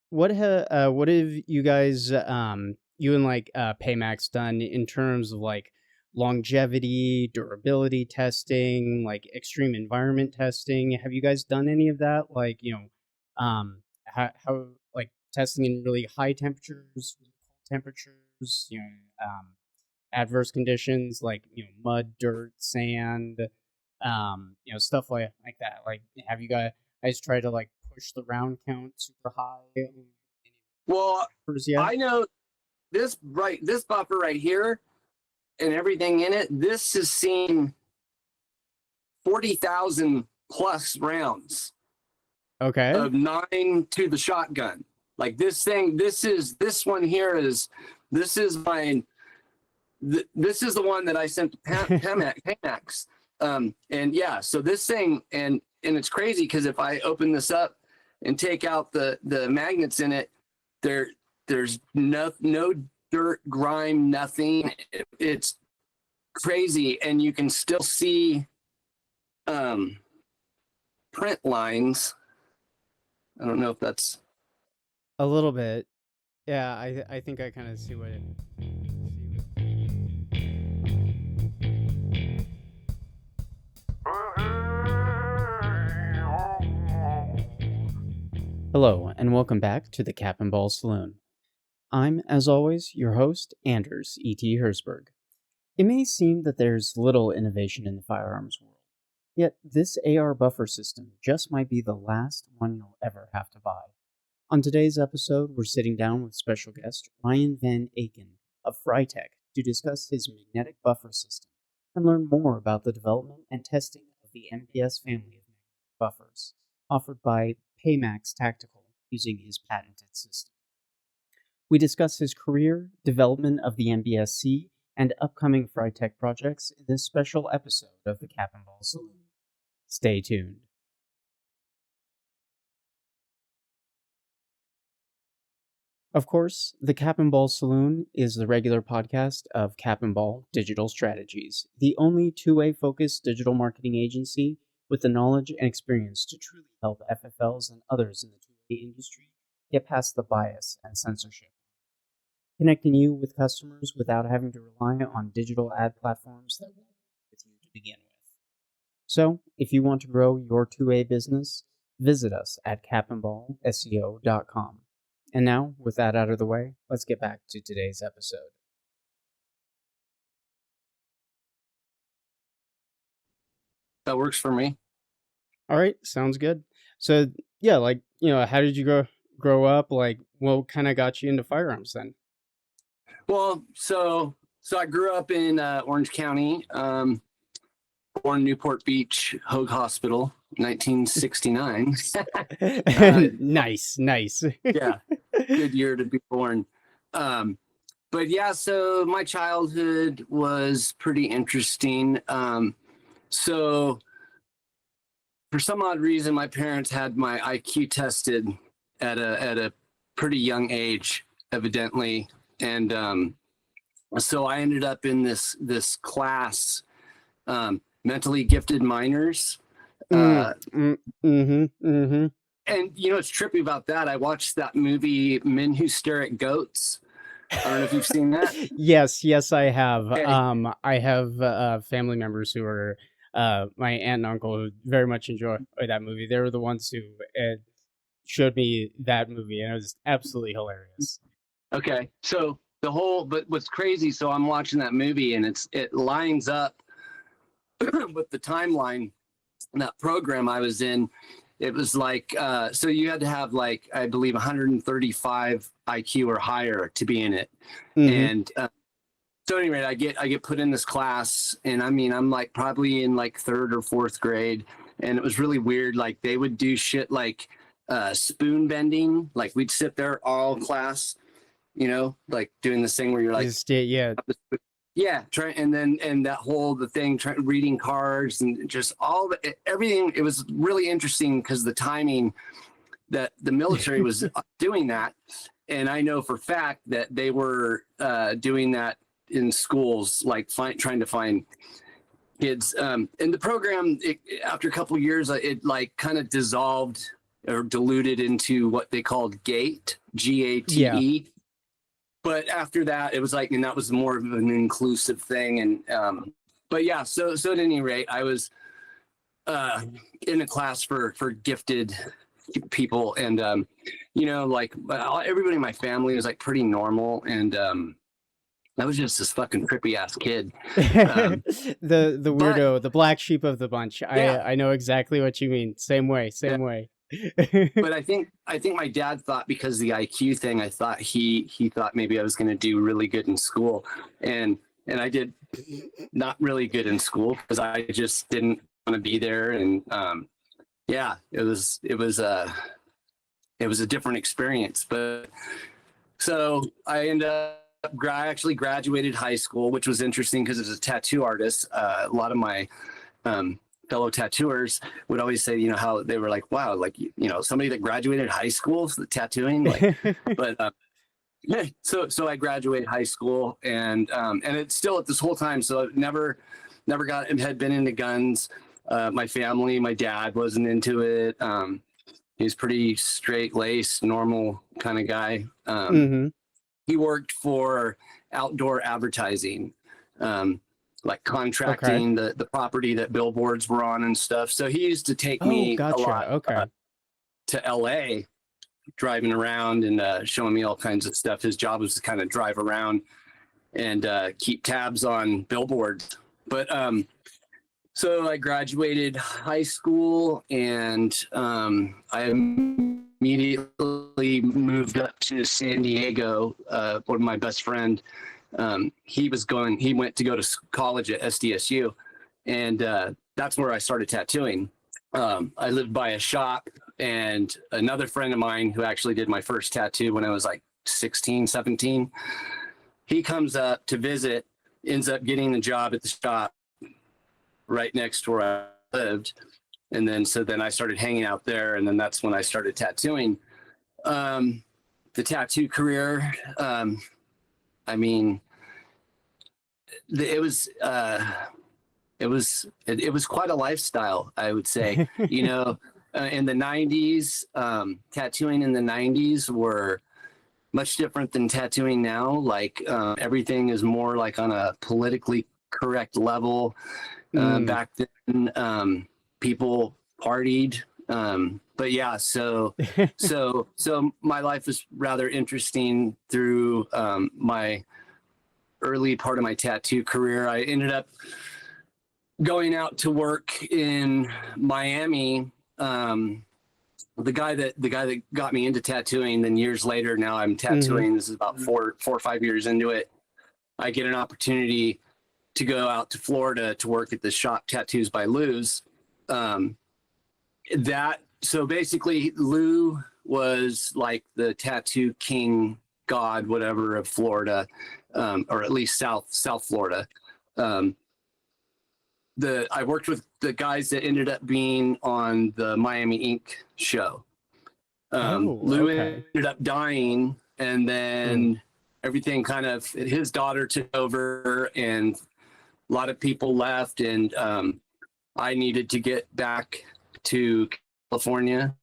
what have you guys you and PAMax done in terms of like longevity, durability testing, like extreme environment testing? Have you guys done any of that? Like, how like testing in really high temperatures, really cold temperatures, adverse conditions like, mud, dirt, sand, stuff like that. Like, have you guys try to like push the round count super high? Well, Yeah. I know this buffer right here and everything in it. This has seen 40,000 plus rounds Okay. of 9 to the shotgun. Like this one here is this is mine. This is the one that I sent to PAMax. And yeah, so this thing and it's crazy because if I open this up and take out the magnets in it, there's no dirt, grime, nothing. It's crazy, and you can still see print lines. I don't know if that's A little bit. Yeah, I think I kind of see what it. Hello, and welcome back to the Cap and Ball Saloon. I'm, as always, your host, Anders E.T. Herzberg. It may seem that there's little innovation in the firearms world, yet this AR buffer system just might be the last one you'll ever have to buy. On today's episode, we're sitting down with special guest Ryan Van Aken of FryTech to discuss his magnetic buffer system and learn more about the development and testing of the MBS family of magnetic buffers, offered by PAMax Tactical using his patented system. We discuss his career, development of the MBS-C, and upcoming FryTech projects in this special episode of the Cap and Ball Saloon. Stay tuned. Of course, the Cap and Ball Saloon is the regular podcast of Cap and Ball Digital Strategies, the only two-way focused digital marketing agency with the knowledge and experience to truly help FFLs and others in the two-way industry get past the bias and censorship, connecting you with customers without having to rely on digital ad platforms that won't work with you to begin with. So, if you want to grow your two-way business, visit us at capandballseo.com. And now, with that out of the way, let's get back to today's episode. that works for me. All right, sounds good. So, yeah, how did you grow up? Like, what kind of got you into firearms then? Well, so I grew up in Orange County, born in Newport Beach, Hoag Hospital, 1969. Nice. Yeah, good year to be born. But yeah, so my childhood was pretty interesting. So for some odd reason, my parents had my IQ tested at a pretty young age, evidently. And so I ended up in this class, mentally gifted minors. And it's trippy about that. I watched that movie, Men Who Stare at Goats. I don't know if you've seen that. Yes, I have. Okay. I have family members who are my aunt and uncle who very much enjoy that movie. They were the ones who showed me that movie, and it was absolutely hilarious. Okay, so but what's crazy, so I'm watching that movie and it lines up with the timeline. That program I was in, it was like, so you had to have like, I believe 135 IQ or higher to be in it. And so anyway, I get put in this class, and I mean, I'm like probably in like 3rd or 4th grade. And it was really weird. Like they would do shit like spoon bending. Like we'd sit there all class, like doing this thing where you're like, and that whole reading cards and just everything. It was really interesting because the timing that the military was doing that, and I know for a fact that they were doing that in schools, like trying to find kids. And the program, after a couple of years, it like kind of dissolved. or diluted into what they called GATE, GATE. Yeah. But after that, it was like, and that was more of an inclusive thing. And but yeah, so at any rate, I was in a class for gifted people, and you know, like everybody in my family was like pretty normal, and I was just this fucking trippy ass kid. The weirdo, the black sheep of the bunch. Yeah. I know exactly what you mean. Same way, same way. But I think my dad thought, because of the IQ thing, I thought he thought maybe I was going to do really good in school, and I did not really good in school because I just didn't want to be there. And yeah, it was a different experience. But so I ended up, I actually graduated high school, which was interesting because as a tattoo artist, a lot of my fellow tattooers would always say, you know, how they were like, wow, like, you know, somebody that graduated high school tattooing, like, but yeah, so I graduated high school, and it's still at this whole time, so I never had been into guns. My family, my dad wasn't into it. He's pretty straight-laced, normal kind of guy. He worked for outdoor advertising, like contracting the property that billboards were on and stuff. So he used to take me a lot to LA, driving around and showing me all kinds of stuff. His job was to kind of drive around and keep tabs on billboards. But so I graduated high school, and I immediately moved up to San Diego. One of my best friend, he went to go to college at SDSU, and that's where I started tattooing. I lived by a shop, and another friend of mine who actually did my first tattoo when I was like 16, 17, he comes up to visit, ends up getting a job at the shop right next to where I lived. And then I started hanging out there, and then that's when I started tattooing. The tattoo career, I mean, it was quite a lifestyle, I would say. You know, in the 90s, tattooing in the 90s were much different than tattooing now. Like everything is more like on a politically correct level. Back then, people partied. But yeah, so my life was rather interesting through my early part of my tattoo career. I ended up going out to work in Miami. The guy that got me into tattooing, then years later, now I'm tattooing. This is about 4 or 5 years into it. I get an opportunity to go out to Florida to work at the shop Tattoos by Lou's. So basically Lou was like the tattoo king god, whatever, of Florida, or at least South Florida. I worked with the guys that ended up being on the Miami Ink show. Lou ended up dying, and then everything kind of, his daughter took over, and a lot of people left, and I needed to get back to California.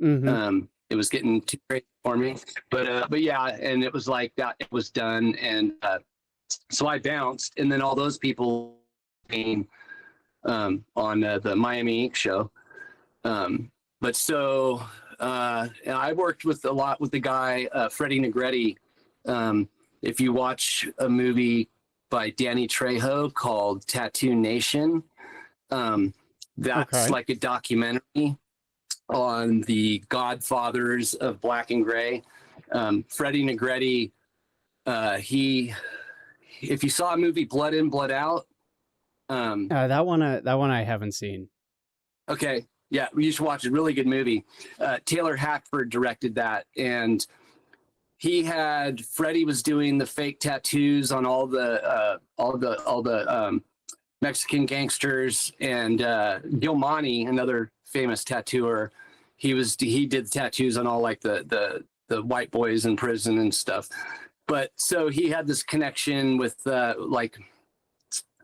It was getting too great for me, but yeah, and it was like that. It was done, and so I bounced, and then all those people came on the Miami Ink show. But so I worked a lot with the guy Freddie Negretti. If you watch a movie by Danny Trejo called Tattoo Nation, that's like a documentary on the godfathers of black and gray. Freddie Negretti, if you saw a movie Blood In, Blood Out, that one I haven't seen. Okay, yeah, you should watch it. Really good movie. Taylor Hackford directed that, and Freddie was doing the fake tattoos on all the Mexican gangsters, and Gilmani, another famous tattooer, he did the tattoos on all like the white boys in prison and stuff. But so he had this connection with like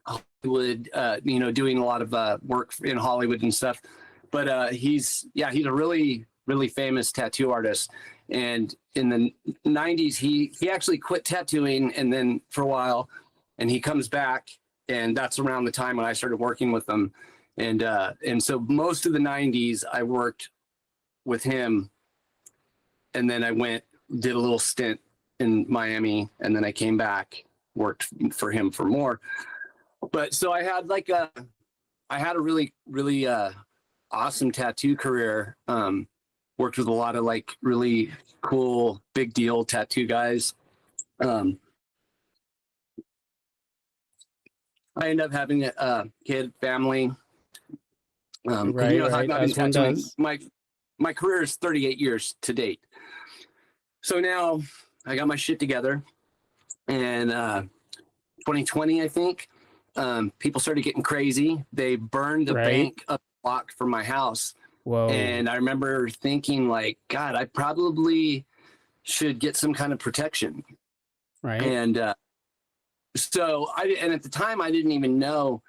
Hollywood, doing a lot of work in Hollywood and stuff. But he's a really really famous tattoo artist. And in the 90s, he actually quit tattooing, and then for a while, and he comes back, and that's around the time when I started working with him. And so most of the 90s, I worked with him, and then I did a little stint in Miami, and then I came back, worked for him for more. But so I had a really, really awesome tattoo career. Worked with a lot of like really cool, big deal tattoo guys. I ended up having a kid, family. Right, you know, right. I've been As one tattooing. does. My career is 38 years to date. So now I got my shit together, and 2020, I think, people started getting crazy. They burned the bank up the block from my house. Whoa. And I remember thinking, like, God, I probably should get some kind of protection. Right. And so and at the time, I didn't even know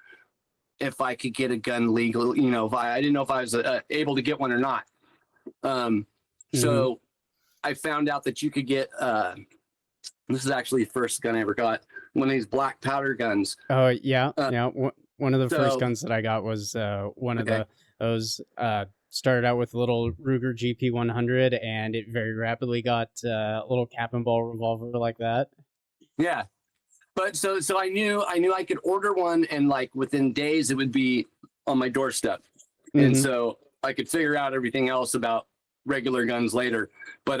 if I could get a gun legal. You know, I didn't know if I was able to get one or not. So I found out that you could get, this is actually the first gun I ever got, one of these black powder guns. Oh, yeah. Yeah. One of the first so- guns that I got was one of Okay. those started out with a little Ruger GP100, and it very rapidly got a little cap and ball revolver like that. Yeah. But so I knew I could order one, and like within days it would be on my doorstep. And so I could figure out everything else about regular guns later. But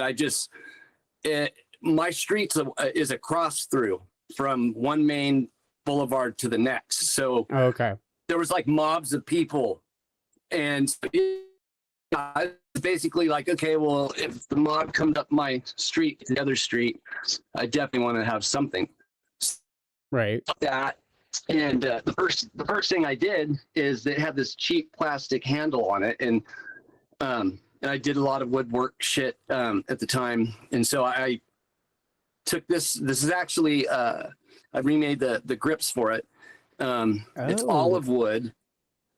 my street is a cross through from one main boulevard to the next. So Okay. there was like mobs of people, and I was basically like, okay, well, if the mob comes up my street to the other street, I definitely want to have something. Right. That, and the first thing I did is they had this cheap plastic handle on it, and I did a lot of woodwork shit at the time, and so I took this. This is actually I remade the grips for it. It's olive wood,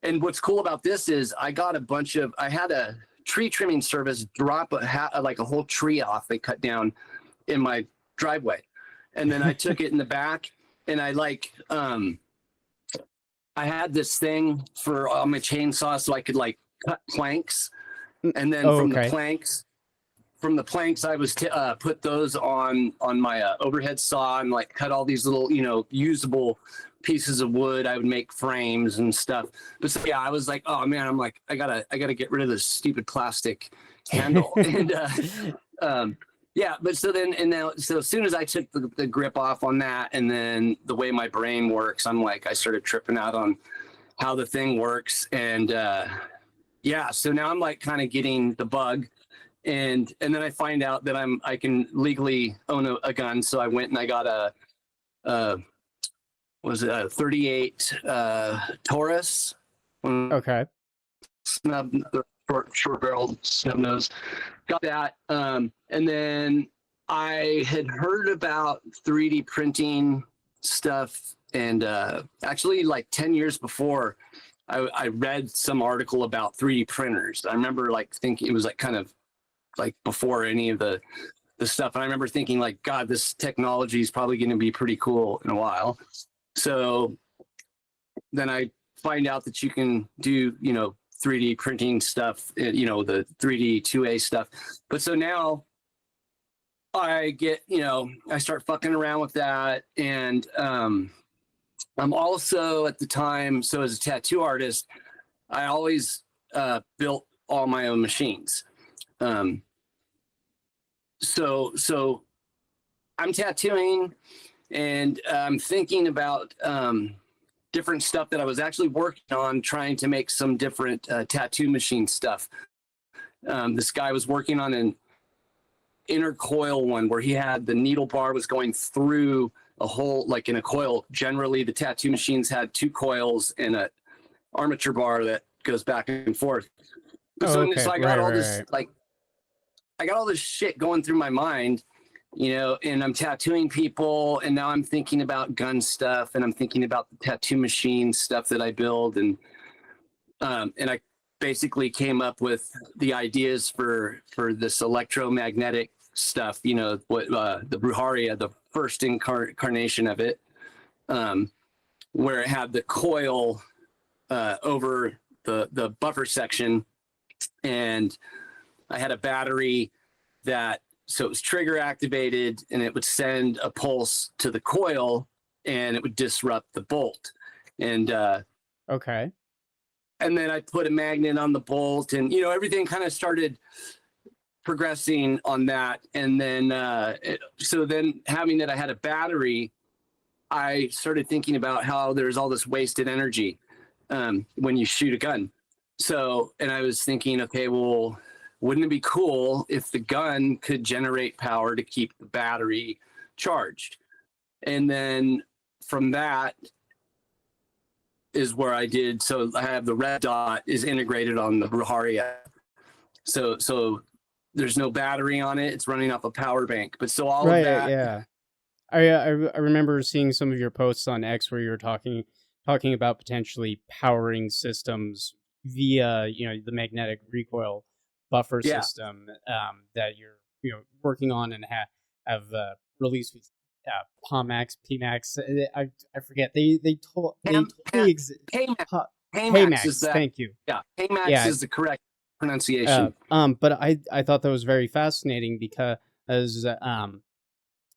and what's cool about this is I had a tree trimming service drop like a whole tree off they cut down in my driveway, and then I took it in the back. And I had this thing for my chainsaw, so I could like cut planks, and then from the planks, I was put those on my overhead saw and like cut all these little, you know, usable pieces of wood. I would make frames and stuff. But so, yeah, I was like, oh man, I'm like, I gotta get rid of this stupid plastic handle. And yeah, but so as soon as I took the grip off on that, and then the way my brain works, I started tripping out on how the thing works. And yeah, so now I'm like kind of getting the bug, and then I find out that I can legally own a gun. So I went and I got a 38 Taurus. Okay. Snub, short barreled snub nose. Got that. And then I had heard about 3D printing stuff, and actually like 10 years before, I read some article about 3D printers. I remember like thinking it was like kind of like before any of the stuff. And I remember thinking like, God, this technology is probably going to be pretty cool in a while. So then I find out that you can do, you know, 3D printing stuff, you know, the 3D 2A stuff. But so now I get, you know, I start fucking around with that. And I'm also at the time, so as a tattoo artist, I always built all my own machines. So I'm tattooing, and I'm thinking about different stuff that I was actually working on, trying to make some different tattoo machine stuff. This guy was working on an inner coil one where he had the needle bar was going through a hole, like in a coil. Generally, the tattoo machines had two coils and a armature bar that goes back and forth. So I got all this I got all this shit going through my mind, you know, and I'm tattooing people, and now I'm thinking about gun stuff, and I'm thinking about the tattoo machine stuff that I build, and I basically came up with the ideas for this electromagnetic stuff, you know, what the Bruharia, the first incarnation of it, where it had the coil over the buffer section, and I had a battery that, so it was trigger activated, and it would send a pulse to the coil, and it would disrupt the bolt. And Okay. and then I put a magnet on the bolt, and you know, everything kind of started progressing on that. And then so then having that I had a battery, I started thinking about how there's all this wasted energy when you shoot a gun. So, and I was thinking, okay, well, wouldn't it be cool if the gun could generate power to keep the battery charged? And then from that is where I did, so I have the red dot is integrated on the Bruharia. So there's no battery on it. It's running off a power bank. But so all of that. Yeah. I remember seeing some of your posts on X where you were talking about potentially powering systems via, you know, the magnetic recoil buffer system that you're, you know, working on and have released with PAMax. I forget. They told me PAMax is that. Thank you. Yeah, PAMax is the correct pronunciation. But I thought that was very fascinating because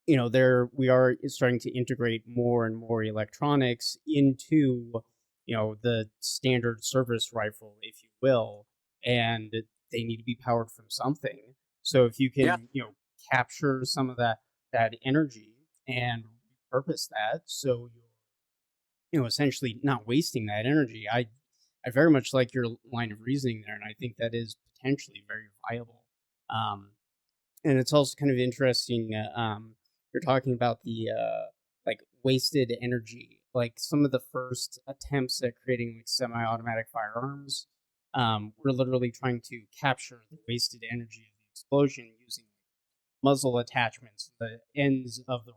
you know, we are starting to integrate more and more electronics into, you know, the standard service rifle, if you will, and they need to be powered from something. So if you can, you know, capture some of that energy and repurpose that, so you're, you know, essentially not wasting that energy. I very much like your line of reasoning there, and I think that is potentially very viable. And it's also kind of interesting. You're talking about the like wasted energy, like some of the first attempts at creating like semi-automatic firearms were literally trying to capture the wasted energy of the explosion using muzzle attachments, the ends of the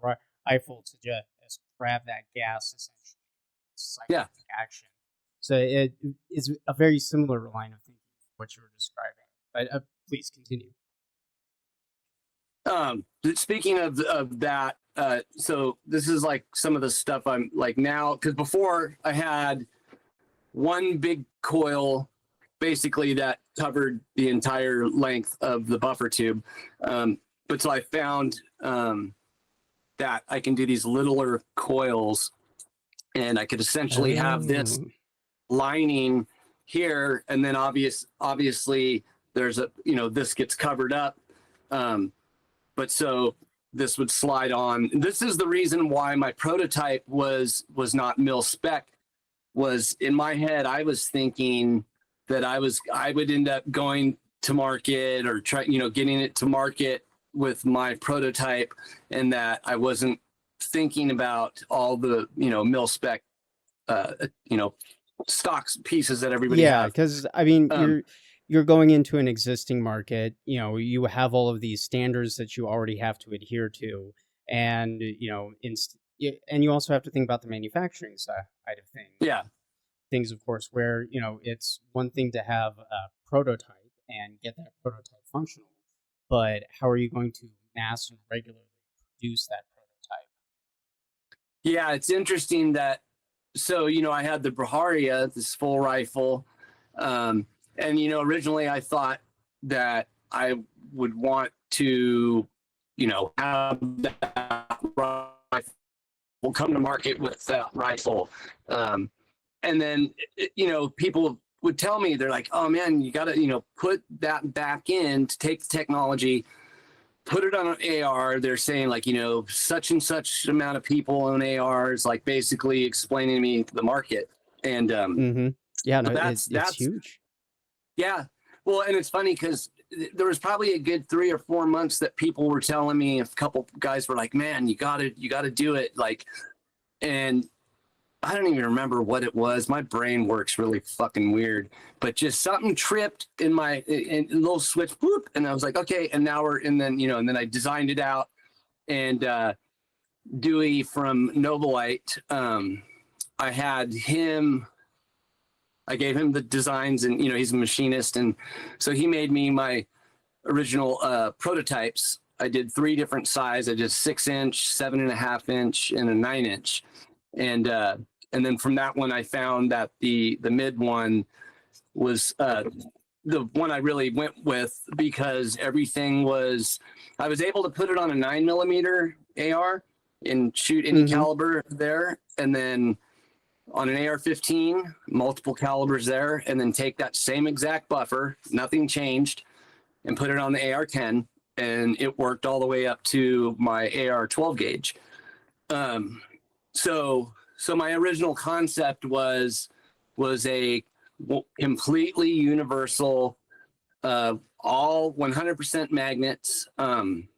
rifle to just grab that gas essentially. Cyclic action. So it is a very similar line of thinking to what you were describing. But please continue. Speaking of that, so this is like some of the stuff I'm like now, because before I had one big coil basically that covered the entire length of the buffer tube. But so I found that I can do these littler coils, and I could essentially have this lining here, and then obviously there's a, you know, this gets covered up. But so this would slide on. This is the reason why my prototype was not mil spec. Was in my head, I was thinking that I would end up going to market or getting it to market with my prototype, and that I wasn't thinking about all the, you know, mil spec, stocks pieces that everybody has. Yeah, because I mean, you're going into an existing market. You know, you have all of these standards that you already have to adhere to, and you know, and you also have to think about the manufacturing side of things. Yeah, things, of course, where, you know, it's one thing to have a prototype and get that prototype functional, but how are you going to mass and regularly produce that prototype? Yeah, it's interesting that. So, you know, I had the Bruharia, this full rifle. And, you know, originally I thought that I would want to, you know, have that rifle come to market with that rifle. And then, you know, people would tell me, they're like, oh man, you got to, you know, put that back in to take the technology, put it on an AR. They're saying like, you know, such and such amount of people own ARs, like basically explaining to me the market. And yeah, no, that's huge. Yeah. Well, and it's funny because there was probably a good 3 or 4 months that people were telling me, a couple guys were like, man, you gotta do it. Like, and I don't even remember what it was. My brain works really fucking weird, but just something tripped in my in a little switch, whoop, and I was like, okay. And now and then I designed it out, and Dewey from Novolite, I had him I gave him the designs, and he's a machinist, and so he made me my original prototypes. I did 3 different sizes. I did 6-inch, 7.5-inch, and a 9-inch, and then from that one I found that the mid one was the one I really went with, because everything was, I was able to put it on a 9mm AR and shoot any caliber there, and then on an AR-15, multiple calibers there, and then take that same exact buffer, nothing changed, and put it on the AR-10, and it worked all the way up to my AR-12 gauge. So my original concept was a completely universal, all 100% magnets, and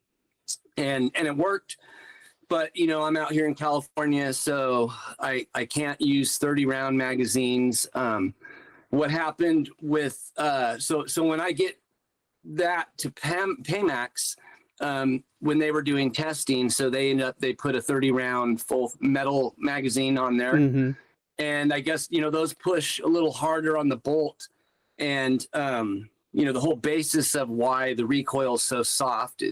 it worked. But I'm out here in California, so I can't use 30-round magazines. What happened with so when I get that to PAMax, when they were doing testing, so they put a 30-round full metal magazine on there, and I guess those push a little harder on the bolt, and the whole basis of why the recoil is so soft,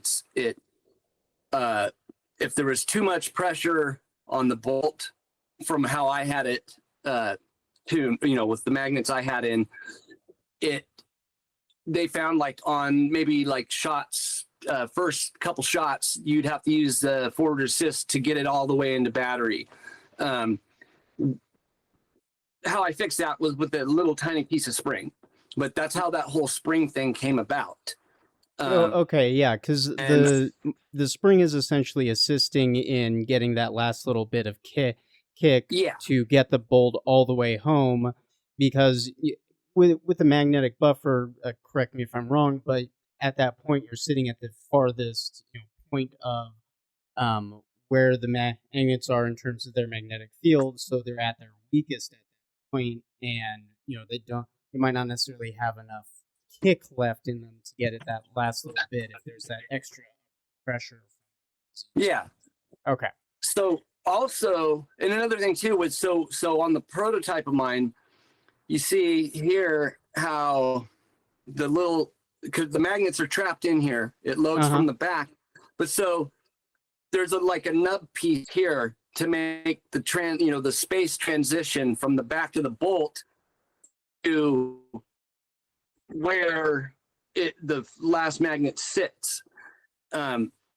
if there was too much pressure on the bolt from how I had it with the magnets I had in it, they found like on maybe like shots, first couple shots, you'd have to use the forward assist to get it all the way into battery. How I fixed that was with a little tiny piece of spring, but that's how that whole spring thing came about. Okay, yeah, because the spring is essentially assisting in getting that last little bit of kick to get the bolt all the way home, because with the magnetic buffer, correct me if I'm wrong, but at that point you're sitting at the farthest point of where the magnets are in terms of their magnetic field, so they're at their weakest at that point, and they might not necessarily have enough kick left in them to get it that last little bit if there's that extra pressure. Yeah. Okay. So also, and another thing too was so on the prototype of mine, you see here how because the magnets are trapped in here, it loads from the back, but so there's like a nub piece here to make the the space transition from the back of the bolt to where the last magnet sits.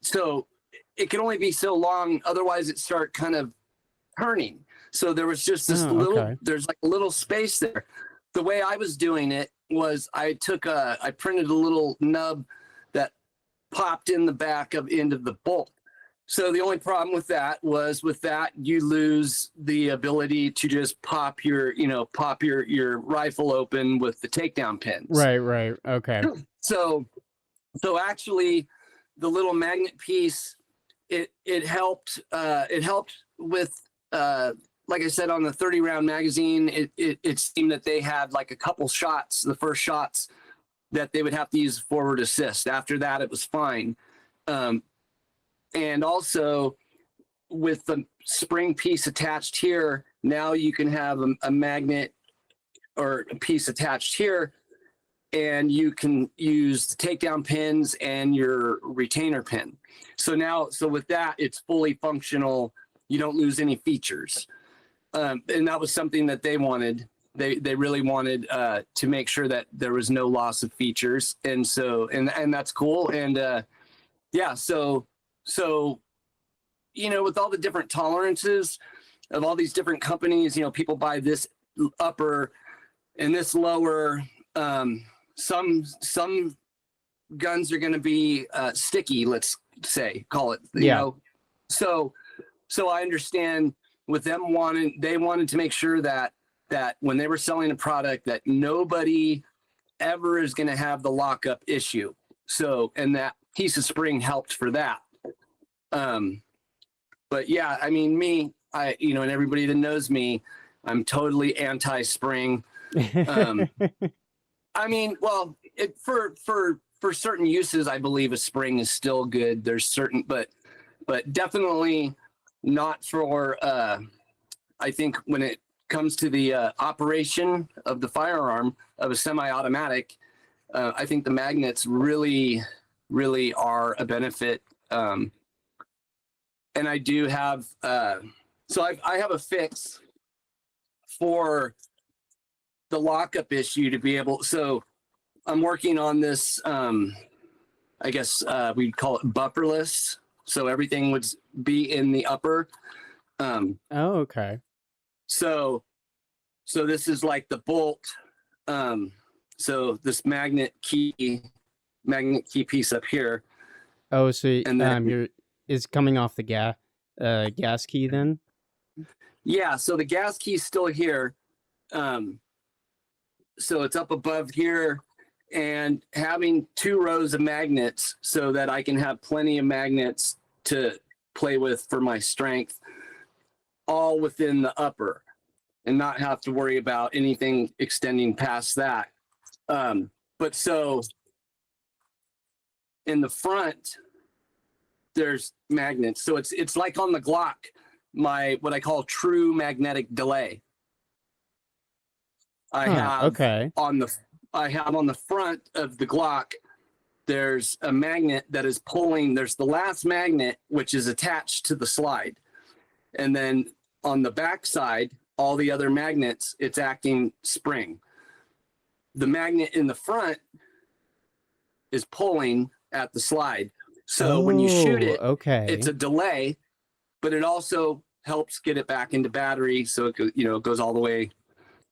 So it can only be so long, otherwise it start kind of turning. So there was just this there's like a little space there. The way I was doing it was I printed a little nub that popped in the back end of the bolt. So the only problem with that was you lose the ability to just pop your rifle open with the takedown pins. Right. Okay. So actually the little magnet piece, it helped with like I said, on the 30-round magazine, it seemed that they had like a couple shots, the first shots, that they would have to use forward assist. After that, it was fine. And also with the spring piece attached here, now you can have a magnet or a piece attached here, and you can use the takedown pins and your retainer pin. So with that, it's fully functional. You don't lose any features. And that was something that they wanted. They really wanted to make sure that there was no loss of features. And so, and that's cool. And so, with all the different tolerances of all these different companies, people buy this upper and this lower. Some guns are going to be sticky, let's say, call it, you know. So I understand with them they wanted to make sure that when they were selling a product that nobody ever is going to have the lockup issue. So, and that piece of spring helped for that. But yeah, I mean, and everybody that knows me, I'm totally anti-spring. I mean, well, for certain uses, I believe a spring is still good. There's certain, but definitely not for, I think when it comes to the operation of the firearm of a semi-automatic, I think the magnets really, really are a benefit. And I do have, so I have a fix for the lockup issue to be able, so I'm working on this, I guess we'd call it bufferless. So everything would be in the upper. Oh, okay. So this is like the bolt. So this magnet key piece up here. Oh, so And then is coming off the gas key then? Yeah, so the gas key is still here. So it's up above here, and having 2 rows of magnets so that I can have plenty of magnets to play with for my strength, all within the upper, and not have to worry about anything extending past that. But so in the front, there's magnets. So it's like on the Glock, what I call true magnetic delay. I have on the front of the Glock, there's a magnet that is pulling. There's the last magnet, which is attached to the slide. And then on the back side, all the other magnets, it's acting spring. The magnet in the front is pulling at the slide. So when you shoot it, it's a delay, but it also helps get it back into battery. So it goes all the way.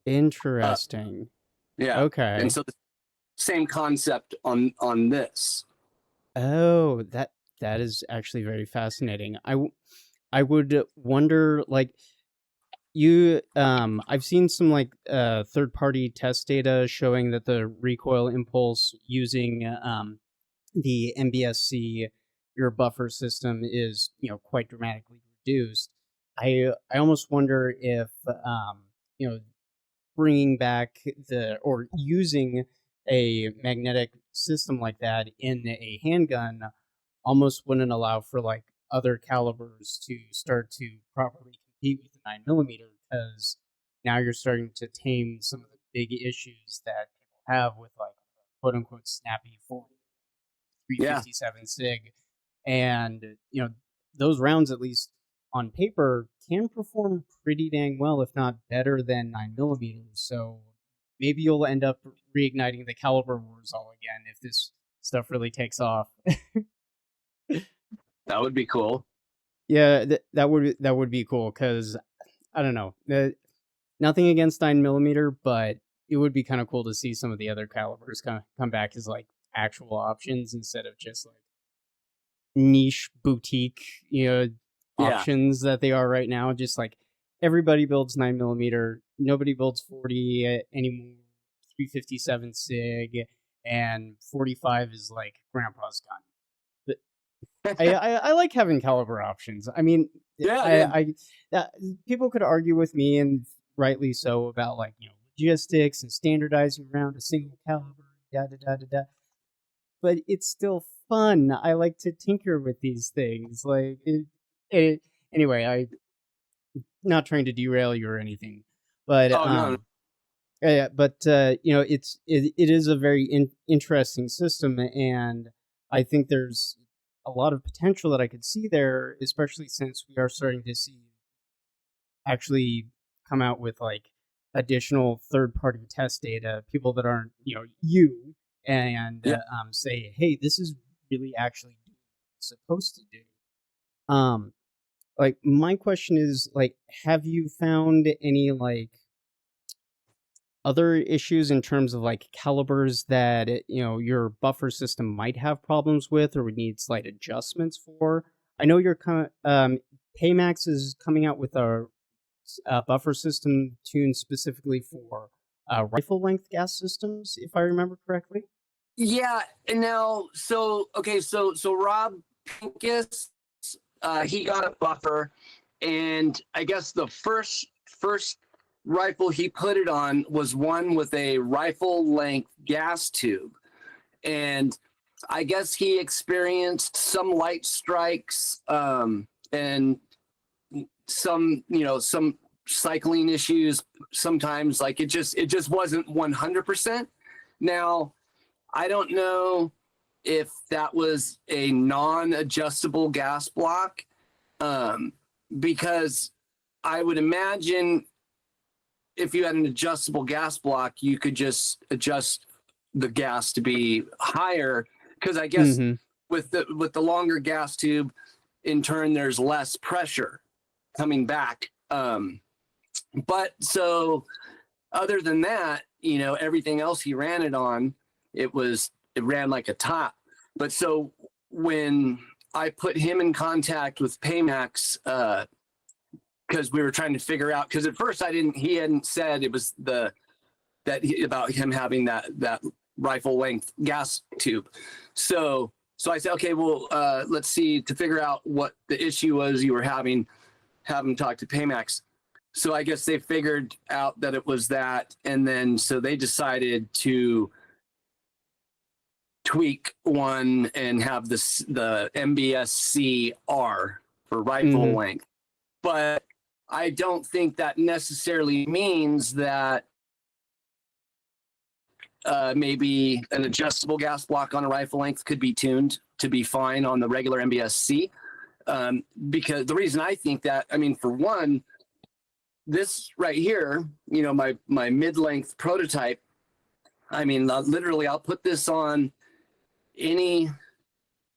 Interesting. Yeah. Okay. And so the same concept on this. Oh, that is actually very fascinating. I would wonder, like, I've seen some like third-party test data showing that the recoil impulse using the MBS-C, your buffer system, is quite dramatically reduced. I almost wonder if bringing back or using a magnetic system like that in a handgun almost wouldn't allow for like other calibers to start to properly compete with the 9mm, because now you're starting to tame some of the big issues that people have with like quote unquote snappy 357 SIG. And those rounds, at least on paper, can perform pretty dang well, if not better than 9mm. So maybe you'll end up reigniting the caliber wars all again if this stuff really takes off. That would be cool. Yeah, that would be cool, because I don't know, nothing against 9mm, but it would be kind of cool to see some of the other calibers come back as like actual options instead of just like niche boutique options that they are right now. Just like everybody builds 9mm, nobody builds 40 anymore. 357 SIG and 45 is like grandpa's gun. I like having caliber options. I mean, people could argue with me, and rightly so, about like logistics and standardizing around a single caliber, but it's still fun. I like to tinker with these things. Like anyway, I'm not trying to derail you or anything, but no. it is a very interesting system, and I think there's a lot of potential that I could see there, especially since we are starting to see actually come out with like additional third-party test data, people that aren't you, and say, hey, this is really actually doing what it's supposed to do. Like, my question is, like, have you found any like other issues in terms of like calibers that your buffer system might have problems with or would need slight adjustments for? I know your PAMax is coming out with a buffer system tuned specifically for rifle length gas systems, if I remember correctly. Yeah, and now so Rob Pincus, he got a buffer, and I guess the first rifle he put it on was one with a rifle length gas tube, and I guess he experienced some light strikes and some cycling issues sometimes. Like it just wasn't 100%. Now, I don't know if that was a non-adjustable gas block, because I would imagine if you had an adjustable gas block, you could just adjust the gas to be higher, because I guess with the longer gas tube, in turn, there's less pressure coming back. But so other than that, everything else he ran it on, it ran like a top. But so when I put him in contact with PAMax, because we were trying to figure out, because at first he hadn't said it was about him having that rifle length gas tube. So I said, okay, well, let's see, to figure out what the issue was you were having, have him talk to PAMax. So I guess they figured out that it was that, and then so they decided to tweak one and have the MBS-C R for rifle length. But I don't think that necessarily means that maybe an adjustable gas block on a rifle length could be tuned to be fine on the regular MBS-C. Because the reason I think that, I mean, for one, this right here, my mid-length prototype, I mean, literally I'll put this on any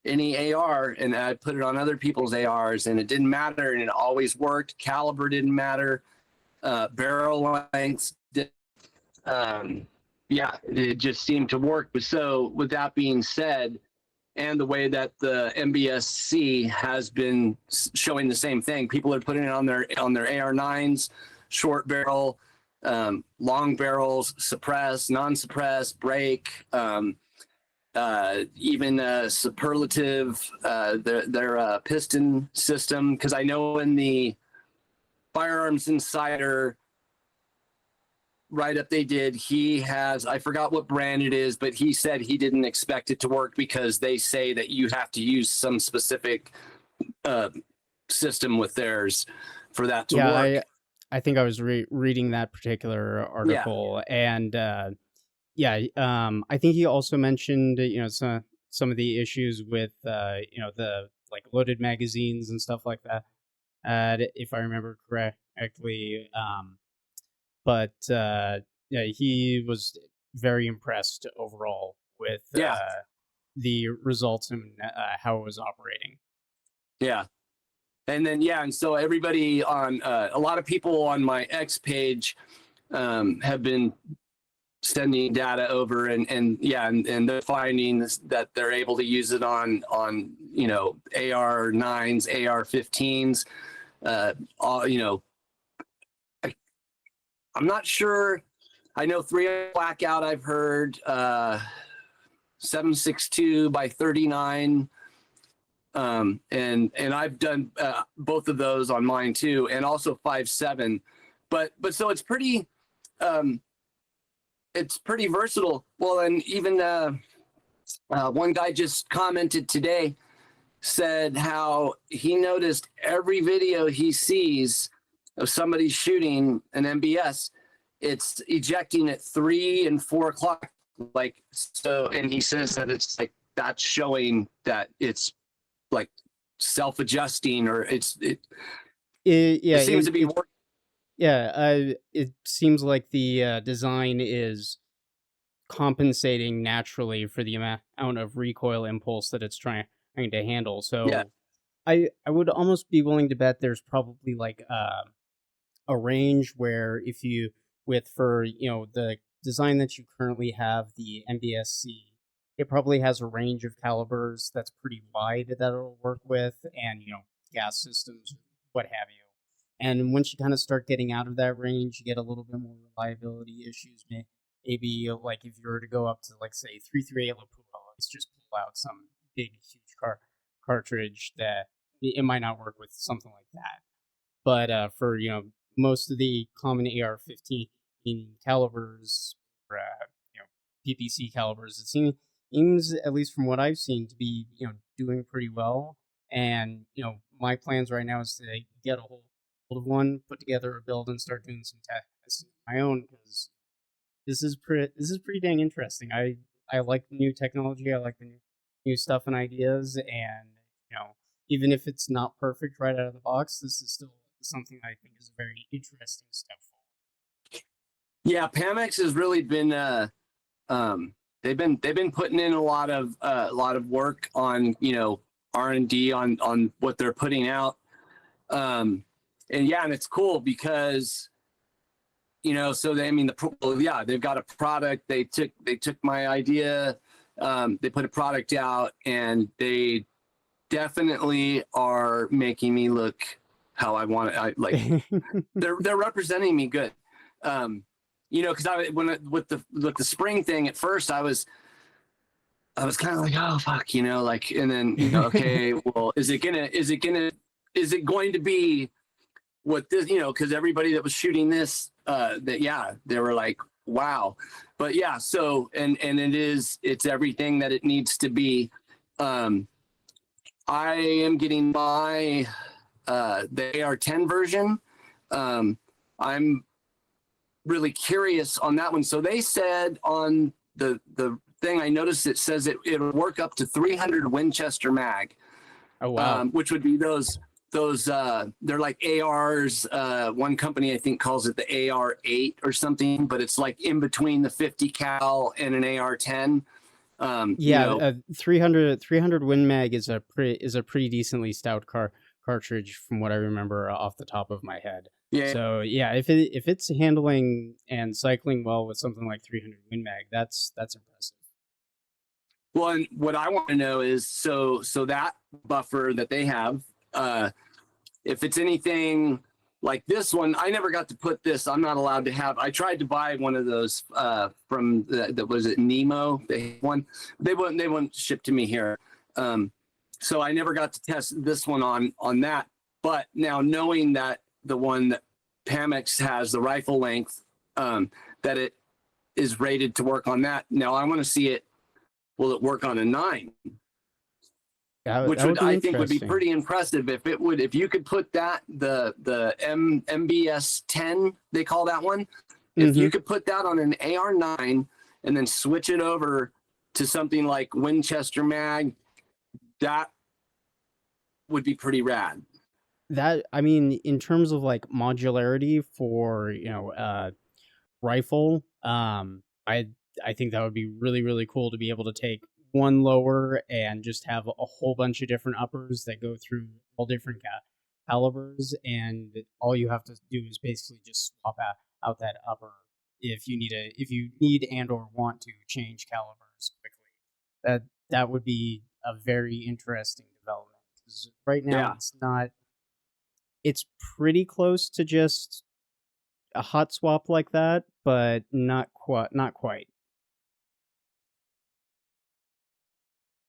AR, and I put it on other people's ARs, and it didn't matter, and it always worked. Caliber didn't matter. Barrel lengths it just seemed to work. So with that being said, and the way that the MBS-C has been showing the same thing, people are putting it on their AR-9s, short barrel, long barrels, suppress, non-suppress, break, even superlative, their piston system. Because I know in the Firearms Insider write-up they did, he has, I forgot what brand it is, but he said he didn't expect it to work because they say that you have to use some specific system with theirs for that to work. I think I was reading that particular article, and I think he also mentioned some of the issues with the like loaded magazines and stuff like that, if I remember correctly. But he was very impressed overall with the results and how it was operating. Yeah. And then, and so everybody on, a lot of people on my X page have been sending data over, and they're finding that they're able to use it on AR-9s, AR-15s, I'm not sure. I know 3 blackout I've heard, 7.62 by 39. And I've done both of those on mine too, and also 5.7. But so it's pretty versatile. Well, and even one guy just commented today, said how he noticed every video he sees of somebody shooting an MBS, it's ejecting at 3 and 4 o'clock. Like, so, and he says that it's like, that's showing that it's like self-adjusting, or it seems to be working. It seems like the design is compensating naturally for the amount of recoil impulse that it's trying to handle. So I would almost be willing to bet there's probably like a range where if you for the design that you currently have, the MBS-C, it probably has a range of calibers that's pretty wide that it'll work with, and gas systems, what have you. And once you kind of start getting out of that range, you get a little bit more reliability issues. Maybe like if you were to go up to, like, say, 338 Lapua, let's just pull out some big huge cartridge, that it might not work with something like that. But for most of the common AR-15 calibers, or PPC calibers, it seems, at least from what I've seen, to be doing pretty well. And my plans right now is to get a whole of one, put together a build, and start doing some tests of my own, because this is pretty dang interesting. I like the new technology. I like the new stuff and ideas, and even if it's not perfect right out of the box, this is still something I think is a very interesting step forward. Yeah, PAMax has really been they've been putting in a lot of work on R&D on what they're putting out, and it's cool because so they've got a product. They took my idea, they put a product out, and they definitely are making me look how I want it. They're representing me good. Because with the spring thing at first, I was kind of like, oh fuck, and then okay, well, is it going to be what this, because everybody that was shooting this, they were like, wow. But yeah, so and it's everything that it needs to be. I am getting my the AR-10 version. I'm really curious on that one. So they said on the thing, I noticed it says it'll work up to 300 Winchester mag. Oh wow! Which would be those they're like ARs. One company I think calls it the AR-8 or something, but it's like in between the 50 cal and an AR-10. 300 Win Mag is a pretty decently stout cartridge from what I remember off the top of my head. Yeah. So yeah, if it's handling and cycling well with something like 300 Win Mag, that's impressive. Well, and what I want to know is so that buffer that they have, if it's anything like this one, I never got to put this. I'm not allowed to have. I tried to buy one of those from that was it Nemo. They wouldn't ship to me here. So I never got to test this one on that. But now knowing that the one that PAMax has, the rifle length, that it is rated to work on that. Now I want to see it. Will it work on a 9? Which I think would be pretty impressive if you could put that the MBS-10, they call that one. If you could put that on an AR-9 and then switch it over to something like Winchester mag, that would be pretty rad. That, I mean, in terms of like modularity for rifle, I think that would be really, really cool to be able to take one lower and just have a whole bunch of different uppers that go through all different calibers, and all you have to do is basically just swap out that upper if you need and or want to change calibers quickly. That would be a very interesting development, because right now it's pretty close to just a hot swap like that, but not quite.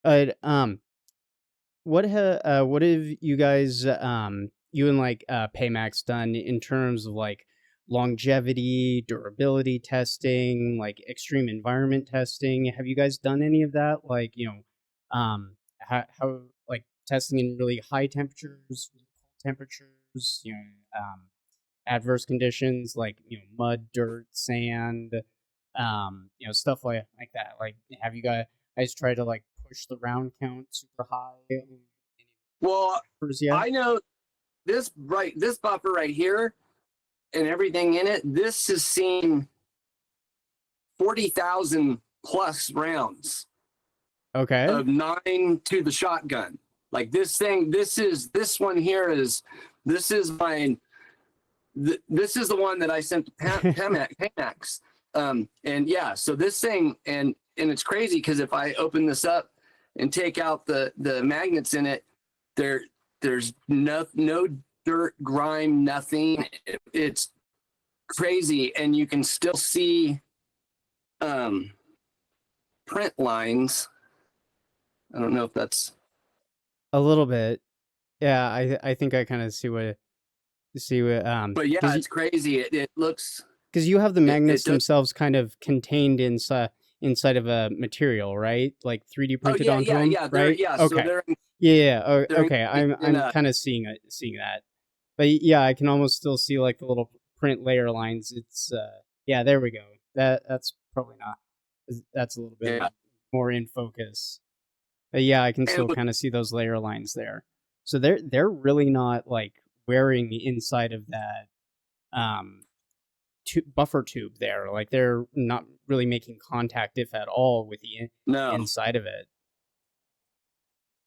What have you guys you and like PAMax done in terms of like longevity, durability testing, like extreme environment testing? Have you guys done any of that? Like, how like testing in really high temperatures, cold temperatures, adverse conditions like mud, dirt, sand, stuff like that. Like, have you guys tried to like push the round count super high? Well, I know this buffer right here and everything in it. This has seen 40,000 plus rounds. Okay. Of 9 to the shotgun. Like this one here is mine. This is the one that I sent to PAMax. And yeah, so this thing, and it's crazy because if I open this up and take out the magnets in it, there's no dirt, grime, nothing. It's crazy, and you can still see print lines. I don't know if that's a little bit. Yeah, I think I kind of see what. But yeah, it's crazy. It looks, because you have the magnets themselves kind of contained inside of a material, right? Like 3D printed onto them, right? Yeah, okay. So Okay. I'm kind of seeing that. But yeah, I can almost still see like the little print layer lines. It's yeah, there we go. That's probably not. That's a little bit Yeah. more in focus. But yeah, I can And still kind of see those layer lines there. So they're really not like wearing inside of that um buffer tube there. Like they're not really making contact, if at all, with the no, inside of it.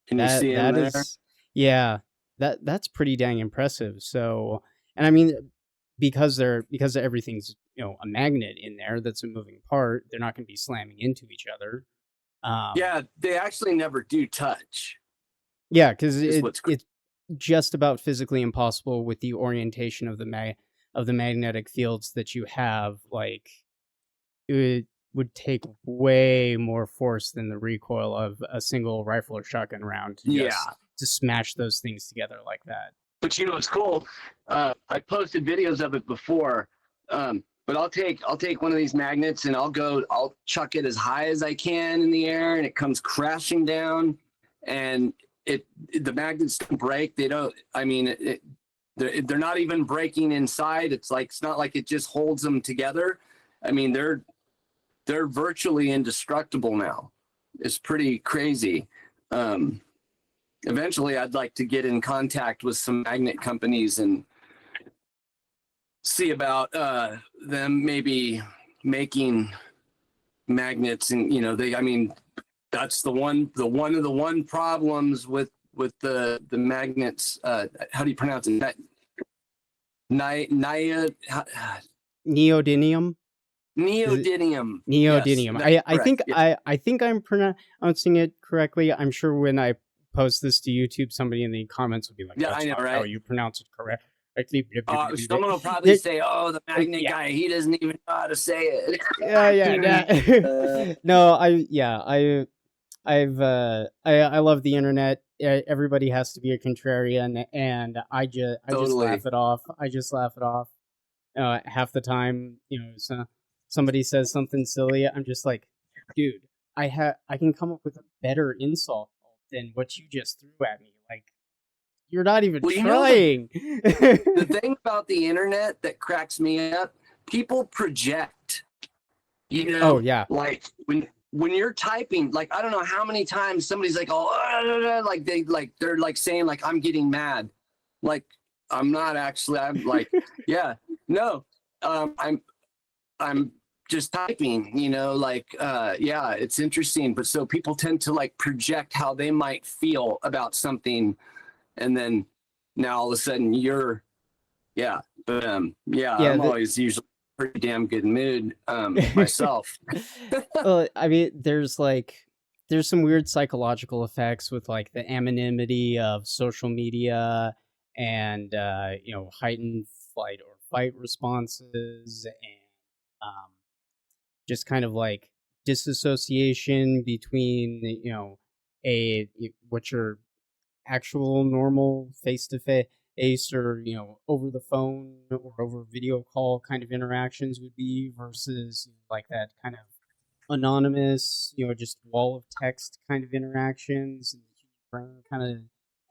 can you That see him that there? is yeah, that's pretty dang impressive. So, and I mean, because everything's a magnet in there that's a moving part, they're not going to be slamming into each other. Yeah, they actually never do touch. Yeah, because Is what's it's just about physically impossible with the orientation of the magnetic fields that you have. Like it would take way more force than the recoil of a single rifle or shotgun round yeah. to smash those things together like that. But you know what's cool? I posted videos of it before. But I'll take one of these magnets and I'll chuck it as high as I can in the air, and it comes crashing down, and the magnets don't break. They don't. I mean, they're not even breaking inside. It's not like it just holds them together. I mean, they're virtually indestructible now. It's pretty crazy. Eventually, I'd like to get in contact with some magnet companies and see about them maybe making magnets. And I mean, that's the one problems with the magnets. How do you pronounce it? Neodymium. Neodymium. Neodymium. Yes, I think yeah. I think I'm pronouncing it correctly. I'm sure when I post this to YouTube, somebody in the comments will be like, Yeah, "That's I know, not right? how you pronounce it correctly." Someone will probably say, "Oh, the magnet yeah. guy, he doesn't even know how to say it." Yeah. No, I love the internet. Everybody has to be a contrarian, and I just Totally. laugh it off. I just laugh it off. Half the time, so somebody says something silly, I'm just like, dude, I can come up with a better insult than what you just threw at me. Like, you're not even trying. The thing about the internet that cracks me up, people project. Oh yeah. Like when you're typing, like I don't know how many times somebody's like, oh, like they're like saying like I'm getting mad, like I'm not actually. I'm like, yeah, no, I'm just typing. Yeah, it's interesting. But so people tend to like project how they might feel about something, and then now all of a sudden yeah. But yeah, I'm always usually pretty damn good mood myself. Well, I mean, there's some weird psychological effects with like the anonymity of social media and heightened flight or fight responses and just kind of like disassociation between what your actual normal face to face or over the phone or over video call kind of interactions would be versus like that kind of anonymous just wall of text kind of interactions, and the human brain kind of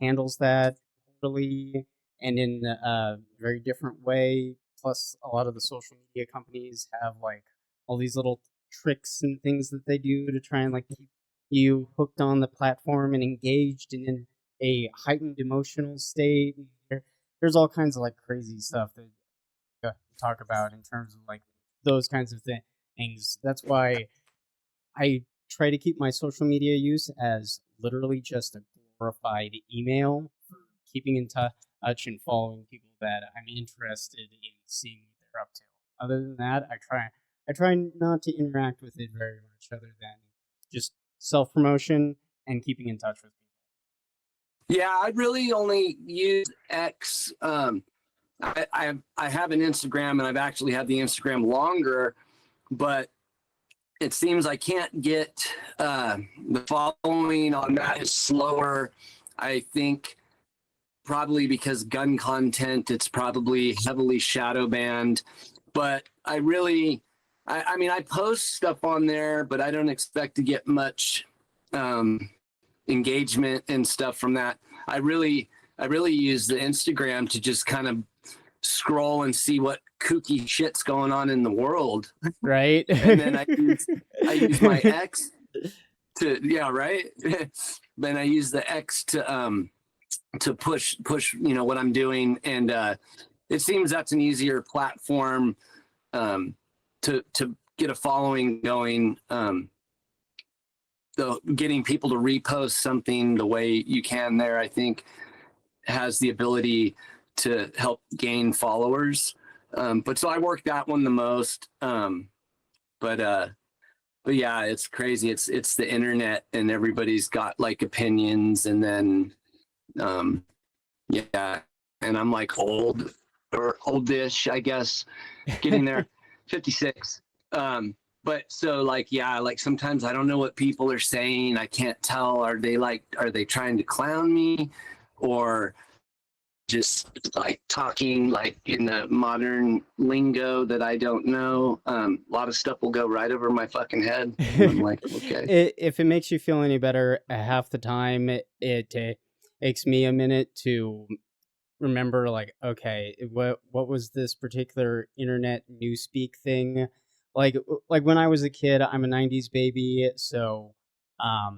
handles that really and in a very different way. Plus a lot of the social media companies have like all these little tricks and things that they do to try and like keep you hooked on the platform and engaged and in a heightened emotional state. There's all kinds of like crazy stuff that we talk about in terms of like those kinds of things. That's why I try to keep my social media use as literally just a glorified email for keeping in touch and following people that I'm interested in seeing what they're up to. Other than that, I try not to interact with it very much, other than just self promotion and keeping in touch with people. Yeah, I really only use X. I have an Instagram, and I've actually had the Instagram longer, but it seems I can't get the following on that is slower. I think probably because gun content, it's probably heavily shadow banned. But I mean, I post stuff on there, but I don't expect to get much engagement and stuff from that. I really I really use the Instagram to just kind of scroll and see what kooky shit's going on in the world. Right. And then I use my X to, yeah, right. Then I use the X to push, you know, what I'm doing. And it seems that's an easier platform to get a following going. So getting people to repost something the way you can there, I think, has the ability to help gain followers. But so I work that one the most. But yeah, it's crazy. It's the internet, and everybody's got like opinions, and then yeah, and I'm like old or oldish, I guess, getting there, 56. But so like, yeah, like sometimes I don't know what people are saying. I can't tell. Are they trying to clown me, or just like talking like in the modern lingo that I don't know? A lot of stuff will go right over my fucking head. And I'm like, okay. If it makes you feel any better, half the time it takes me a minute to remember, like, okay, what was this particular internet newspeak thing? Like when I was a kid, I'm a 90s baby, so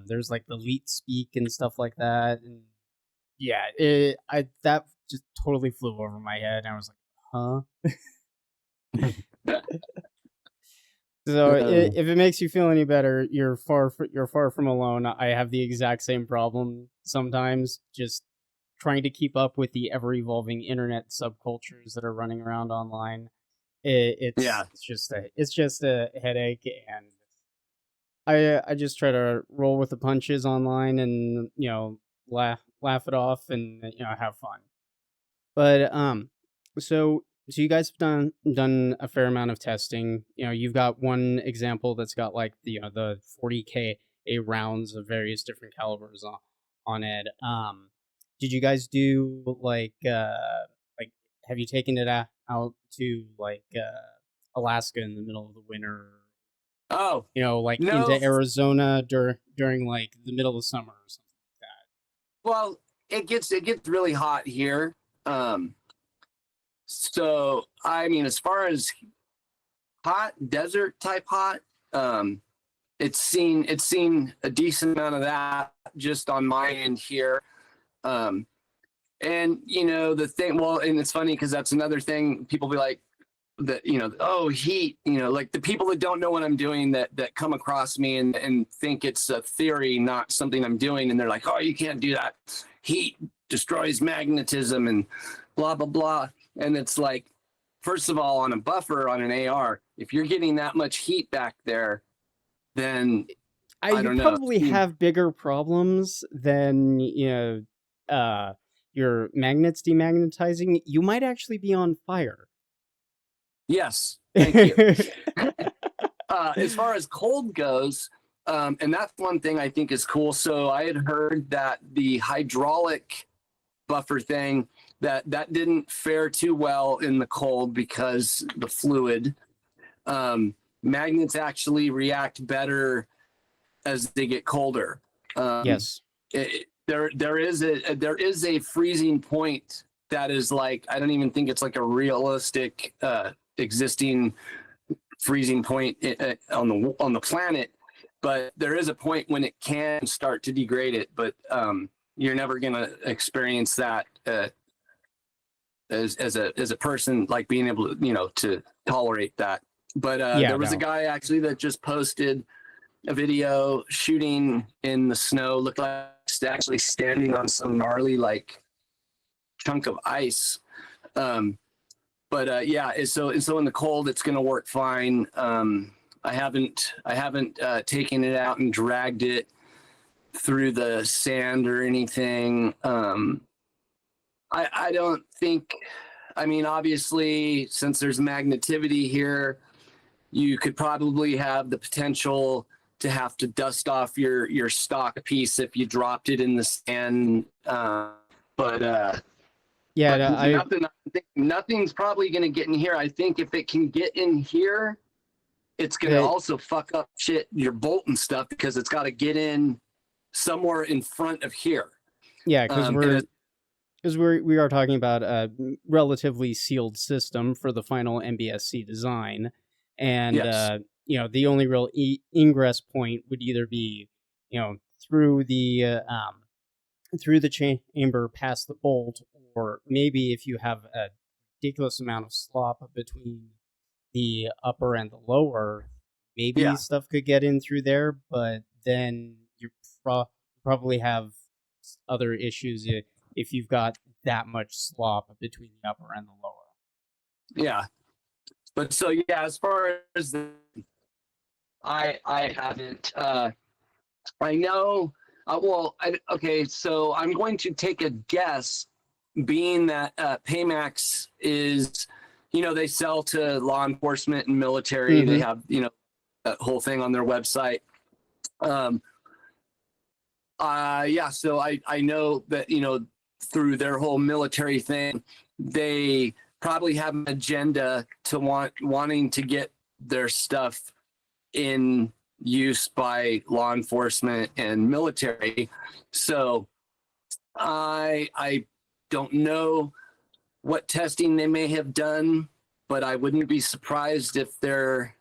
there's like the leet speak and stuff like that. And yeah, that just totally flew over my head, and I was like, huh? So if it makes you feel any better, you're far from alone. I have the exact same problem sometimes, just trying to keep up with the ever evolving internet subcultures that are running around online. It's just a headache, and I just try to roll with the punches online, and laugh it off, and have fun. But so you guys have done a fair amount of testing. You've got one example that's got like the 40K rounds of various different calibers on it. Did you guys do like have you taken it out to like Alaska in the middle of the winter? Oh, Like no. into Arizona during like the middle of summer or something like that. Well, it gets really hot here. So I mean, as far as hot desert type hot, it's seen a decent amount of that just on my end here. And the thing, well, and it's funny because that's another thing. People be like, that oh, heat, like the people that don't know what I'm doing that come across me and think it's a theory, not something I'm doing, and they're like, oh, you can't do that, heat destroys magnetism and blah blah blah. And it's like, first of all, on a buffer, on an AR, if you're getting that much heat back there, then I don't know, probably have bigger problems than your magnets demagnetizing. You might actually be on fire. Yes, thank you. As far as cold goes, and that's one thing I think is cool. So I had heard that the hydraulic buffer thing, that didn't fare too well in the cold because the fluid. Magnets actually react better as they get colder. Yes. There is a freezing point that is like, I don't even think it's like a realistic existing freezing point on the planet, but there is a point when it can start to degrade it, but you're never going to experience that as a person, like being able to to tolerate that. But there was a guy actually that just posted a video shooting in the snow, looked like actually standing on some gnarly like chunk of ice. But yeah, so in the cold, it's going to work fine. I haven't taken it out and dragged it through the sand or anything. I don't think, I mean, obviously, since there's magnetivity here, you could probably have the potential to have to dust off your stock piece if you dropped it in the sand. Nothing's probably going to get in here. I think if it can get in here, it's going to also fuck up your bolt and stuff, because it's got to get in somewhere in front of here. Yeah, because because we are talking about a relatively sealed system for the final MBS-C design, and Yes. the only real ingress point would either be through the chamber past the bolt, or maybe if you have a ridiculous amount of slop between the upper and the lower, maybe Yeah. stuff could get in through there, but then you probably have other issues if you've got that much slop between the upper and the lower. Yeah. But so yeah, as far as I haven't. I know. Okay. So I'm going to take a guess, being that PAMax is, they sell to law enforcement and military. They have that whole thing on their website. Yeah. So I know that through their whole military thing, they probably have an agenda to wanting to get their stuff in use by law enforcement and military. So I don't know what testing they may have done, but I wouldn't be surprised if they're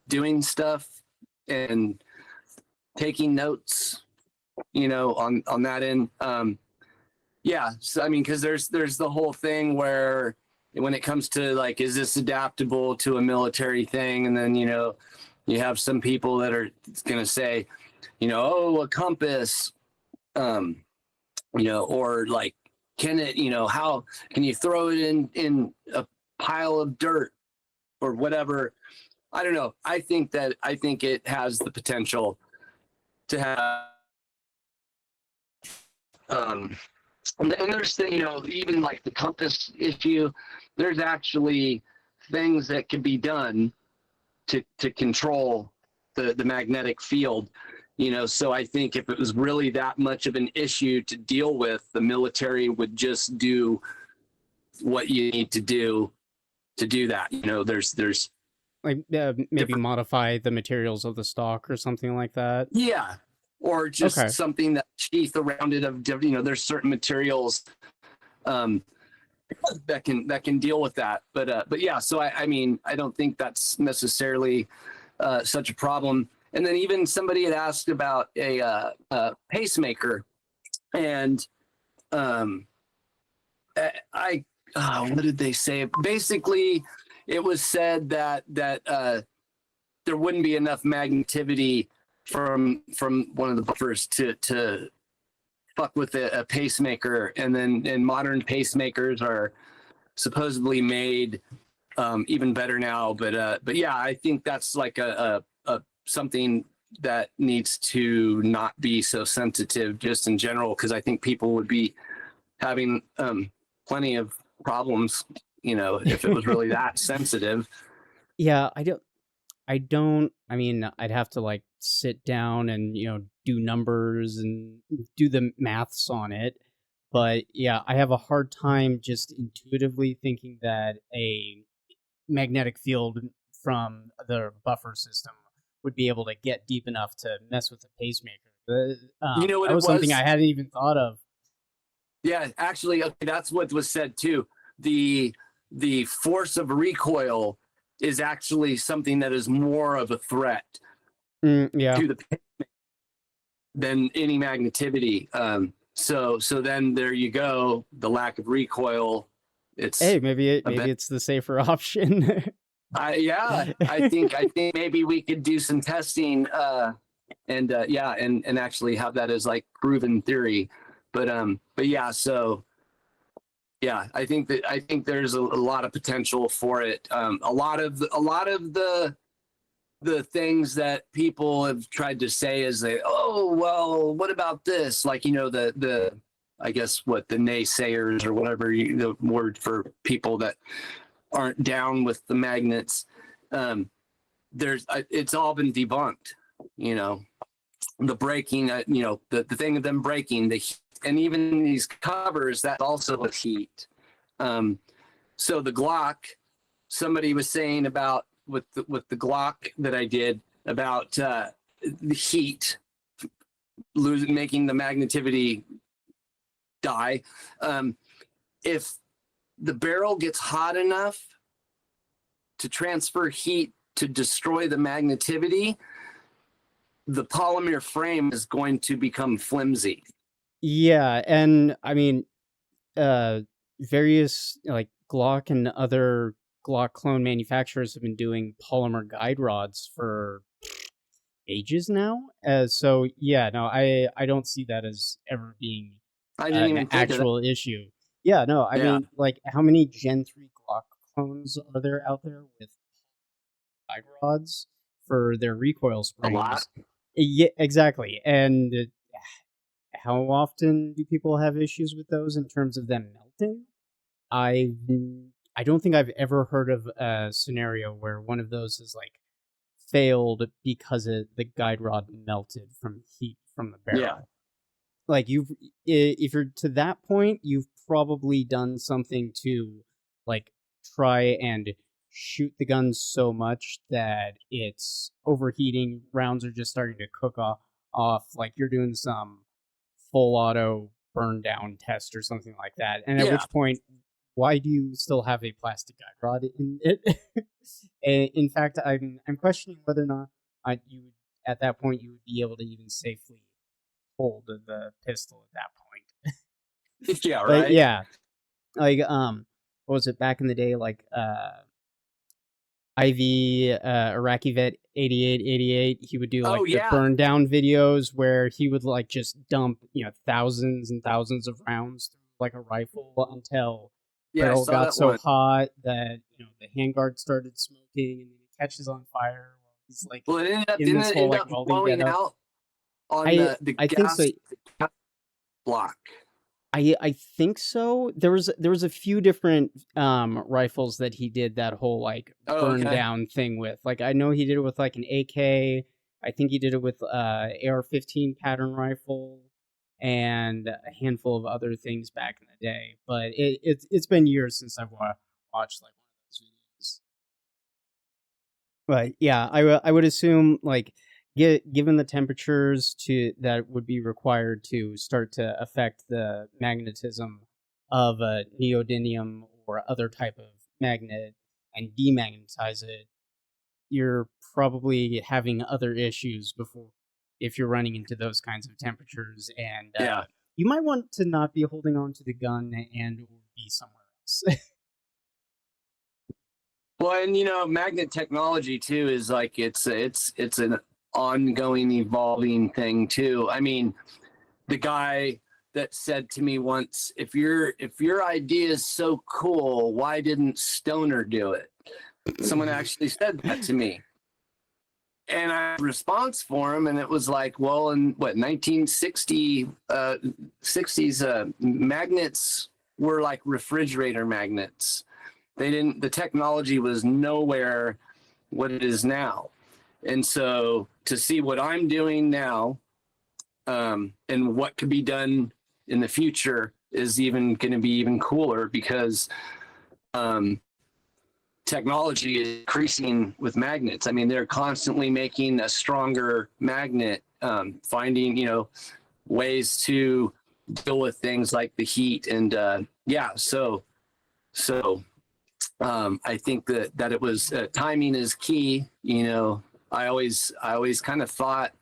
doing stuff and taking notes, on that end. Yeah. So, I mean, cause there's the whole thing where when it comes to like, is this adaptable to a military thing? And then, you have some people that are going to say, oh, a compass, or like, can it, how can you throw it in a pile of dirt or whatever? I don't know. I think it has the potential to have, and there's the, even like the compass issue, there's actually things that can be done to control the magnetic field, so I think if it was really that much of an issue to deal with, the military would just do what you need to do that. There's Like maybe modify the materials of the stock or something like that. Yeah, or just Okay. something that sheath around it of there's certain materials that can deal with that. But yeah, so I mean, I don't think that's necessarily such a problem. And then even somebody had asked about a pacemaker, and what did they say? Basically, it was said that there wouldn't be enough magnetivity from one of the buffers to fuck with a pacemaker. And modern pacemakers are supposedly made even better now. But yeah, I think that's like a something that needs to not be so sensitive just in general, because I think people would be having plenty of problems, if it was really that sensitive. Yeah, I mean, I'd have to like sit down and, do numbers and do the maths on it. But yeah, I have a hard time just intuitively thinking that a magnetic field from the buffer system would be able to get deep enough to mess with the pacemaker. You know what That it was something I was? hadn't even thought of. Yeah, actually, okay, that's what was said too. The force of recoil is actually something that is more of a threat Yeah. to the than any magnetivity. So then there you go. The lack of recoil. It's Hey, maybe it's the safer option. yeah. I think maybe we could do some testing. And actually have that as like proven theory. But yeah. So yeah, I think there's a lot of potential for it. A lot of the things that people have tried to say is oh, well, what about this? Like, the I guess what the naysayers or whatever the word for people that aren't down with the magnets. It's all been debunked, the breaking, the thing of them breaking and even these covers, that also was heat. So the Glock, somebody was saying about with the Glock that I did about the heat making the magnetivity die. if the barrel gets hot enough to transfer heat to destroy the magnetivity, the polymer frame is going to become flimsy. Yeah, and I mean, various like Glock and other Glock clone manufacturers have been doing polymer guide rods for ages now. So yeah, no, I don't see that as ever being I didn't an even think of that. actual issue. Yeah, no, I Yeah, mean, like, how many Gen 3 Glock clones are there out there with guide rods for their recoil a lot. springs? Yeah, exactly. And how often do people have issues with those in terms of them melting? I I don't think I've ever heard of a scenario where one of those is like failed because the guide rod melted from heat from the Yeah, barrel. Like, if you're to that point, you've probably done something to like try and shoot the gun so much that it's overheating. Rounds are just starting to cook off. Like, you're doing some full auto burn down test or something like that. And at yeah. which point, why do you still have a plastic guide rod in it? In fact, I'm questioning whether or not you would, at that point, you would be able to even safely hold the pistol at that point. Yeah, But right. yeah, like what was it back in the day? Like IV Iraqi Vet 8888, he would do Oh like the yeah, burn down videos where he would like just dump, thousands and thousands of rounds through like a rifle until yeah. I barrel saw got that so one. hot that the handguard started smoking and then it catches on fire while he's like Well, it ended up in didn't this it whole end like up welding blowing getup. out on I the I think so. gas block. I think so. There was a few different rifles that he did that whole like Oh, burn okay. down thing with. Like, I know he did it with like an AK. I think he did it with AR-15 pattern rifle and a handful of other things back in the day. But it's been years since I've watched like one of those videos. But yeah, I would assume like given the temperatures to that would be required to start to affect the magnetism of a neodymium or other type of magnet and demagnetize it, you're probably having other issues before if you're running into those kinds of temperatures, and Yeah. you might want to not be holding on to the gun and or be somewhere else. Well, and magnet technology too is like it's an ongoing, evolving thing too. I mean, the guy that said to me once, if your idea is so cool, why didn't Stoner do it? Someone actually said that to me. And I had a response for him, and it was like, well, in what 1960 60s, magnets were like refrigerator magnets. The technology was nowhere what it is now. And so to see what I'm doing now, and what could be done in the future is even going to be even cooler because technology is increasing with magnets. I mean, they're constantly making a stronger magnet, finding, ways to deal with things like the heat. And yeah, so I think that it was timing is key. I always kind of thought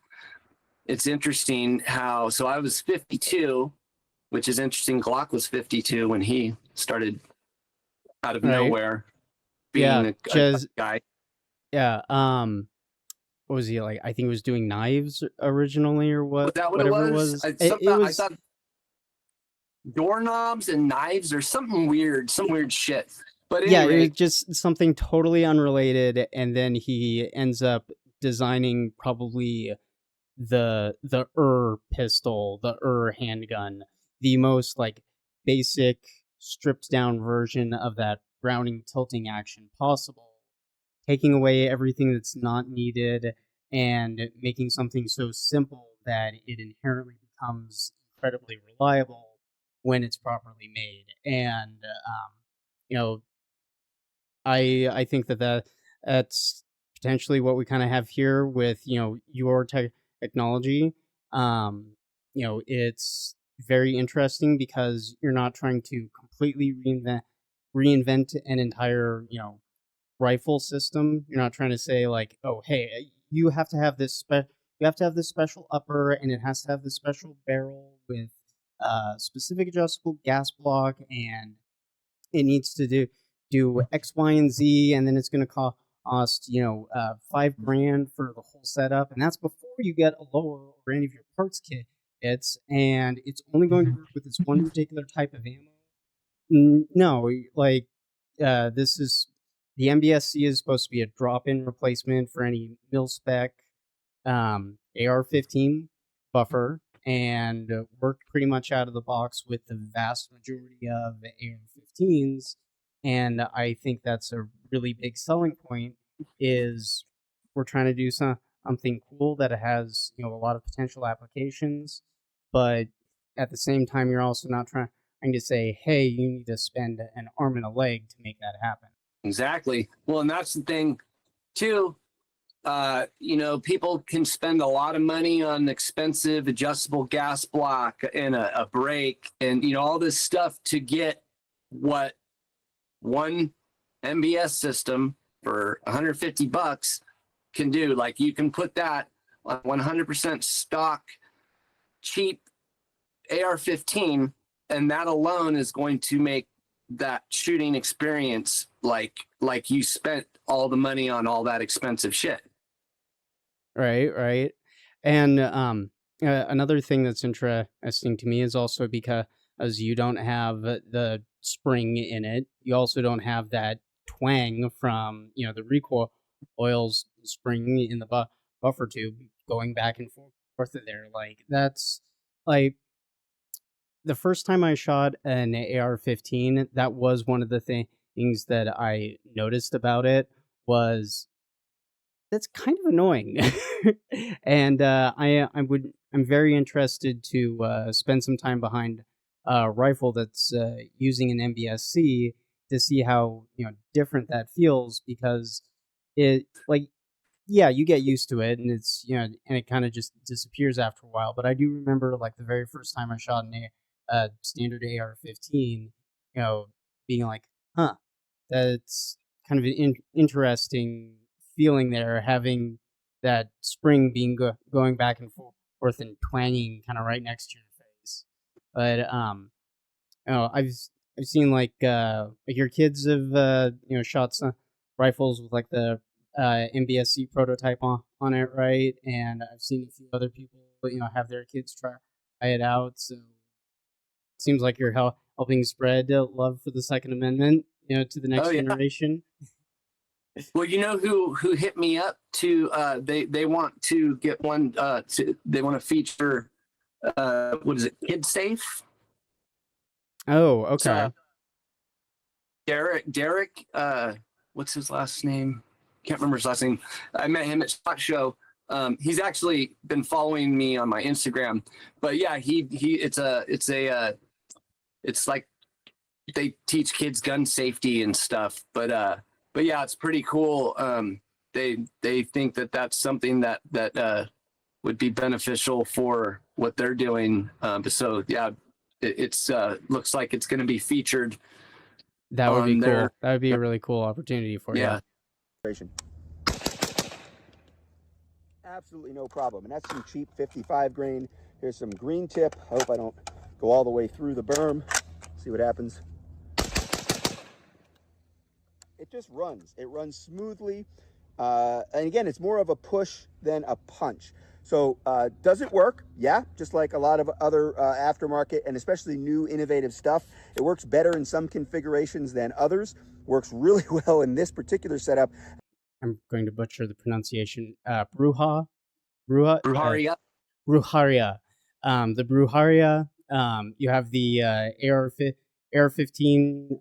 it's interesting how. So I was 52, which is interesting. Glock was 52 when he started out of Right? nowhere Yeah, being a just guy. yeah. What was he like? I think he was doing knives originally, or Was that what it whatever it was? was. It I was thought doorknobs and knives or something weird, some weird shit. But at yeah, any it was rate, just something totally unrelated, and then he ends up designing probably the pistol, the handgun, the most like basic stripped down version of that Browning tilting action possible, taking away everything that's not needed and making something so simple that it inherently becomes incredibly reliable when it's properly made. And you know, I think that's potentially what we kind of have here with your technology. It's very interesting because you're not trying to completely reinvent an entire, rifle system. You're not trying to say like, oh, hey, you have to have this you have to have this special upper, and it has to have this special barrel with specific adjustable gas block, and it needs to do X, Y, and Z, and then it's going to cost $5,000 for the whole setup, and that's before you get a lower or any of your parts kits, and it's only going to work with this one particular type of ammo. No, like this is the MBS-C is supposed to be a drop-in replacement for any mil-spec AR-15 buffer, and worked pretty much out of the box with the vast majority of AR-15s. And I think that's a really big selling point. Is we're trying to do something cool that has a lot of potential applications, but at the same time, you're also not trying to say, hey, you need to spend an arm and a leg to make that happen. Exactly. Well, and that's the thing too. People can spend a lot of money on expensive adjustable gas block and a brake and, all this stuff to get what one MBS system for $150 can do. Like, you can put that on 100% stock, cheap AR-15, and that alone is going to make that shooting experience like you spent all the money on all that expensive shit. Right. And another thing that's interesting to me is also because you don't have the spring in it, you also don't have that twang from the recoil oils spring in the buffer tube going back and forth there. Like, that's like the first time I shot an AR-15, that was one of the things that I noticed about it was that's kind of annoying. And I'm very interested to spend some time behind a rifle that's using an MBS-C to see how different that feels, because it, like, yeah, you get used to it, and it's and it kind of just disappears after a while. But I do remember, like, the very first time I shot a standard AR-15, being like, huh, that's kind of an interesting feeling there, having that spring being going back and forth and twanging kind of right next to your face. But I've seen like your kids have shot some rifles with like the MBS-C prototype on it, right? And I've seen a few other people have their kids try it out. So it seems like you're helping spread love for the Second Amendment, to the next generation. Well, who hit me up to they want to get one they want to feature what is it, Kid Safe? Oh, okay. So, Derek what's his last name? Can't remember his last name. I met him at SHOT Show. He's actually been following me on my Instagram. But yeah, it's like they teach kids gun safety and stuff. But yeah, it's pretty cool. They think that that's something that would be beneficial for what they're doing. So yeah, it's looks like it's going to be featured. That would be cool. That would be a really cool opportunity for you. Yeah. Absolutely no problem. And that's some cheap 55 grain. Here's some green tip. I hope I don't go all the way through the berm. See what happens. It just runs. It runs smoothly. And again, it's more of a push than a punch. So does it work? Yeah, just like a lot of other aftermarket and especially new innovative stuff. It works better in some configurations than others. Works really well in this particular setup. I'm going to butcher the pronunciation. Bruharia. Bruharia. The Bruharia. You have the AR-15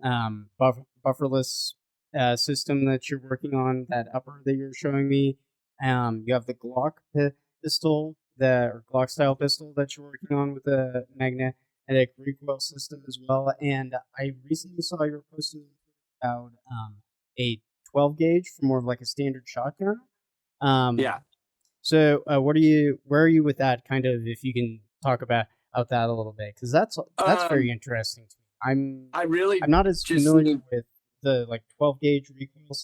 bufferless system that you're working on, that upper that you're showing me. You have the Glock pistol, the Glock style pistol that you're working on with the magnetic recoil system as well. And I recently saw you were posting about a 12 gauge for more of like a standard shotgun. Yeah. So where are you with that, kind of, if you can talk about that a little bit, because that's very interesting to me. I'm I really I'm not as just familiar need, with the like 12 gauge recoil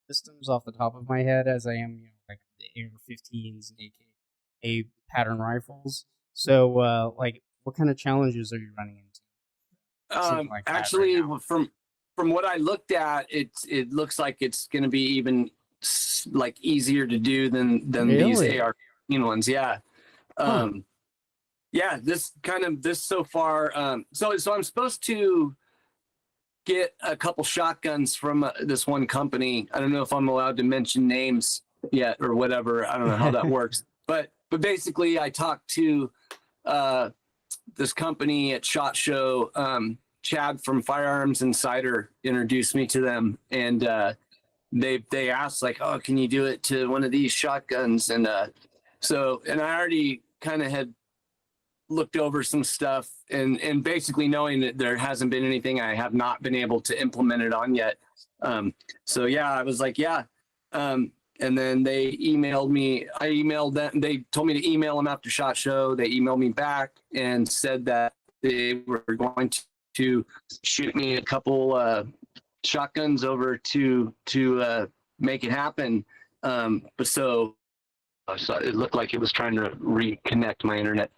systems off the top of my head as I am, like the AR-15s and AK pattern rifles. So, like, what kind of challenges are you running into something like that right actually, now? from what I looked at, it looks like it's going to be even like easier to do than these Really? AR-15 ones. Yeah. Huh. Um, yeah, this so far. So I'm supposed to get a couple shotguns from this one company. I don't know if I'm allowed to mention names yet or whatever. I don't know how that works. But basically, I talked to uh, this company at SHOT Show. Chad from Firearms Insider introduced me to them, and they asked like, "Oh, can you do it to one of these shotguns?" And and I already kind of had looked over some stuff, and basically knowing that there hasn't been anything I have not been able to implement it on yet. So yeah, I was like, yeah. And then they emailed me. I emailed them. They told me to email them after SHOT Show. They emailed me back and said that they were going to shoot me a couple shotguns over to make it happen. So it looked like it was trying to reconnect my internet.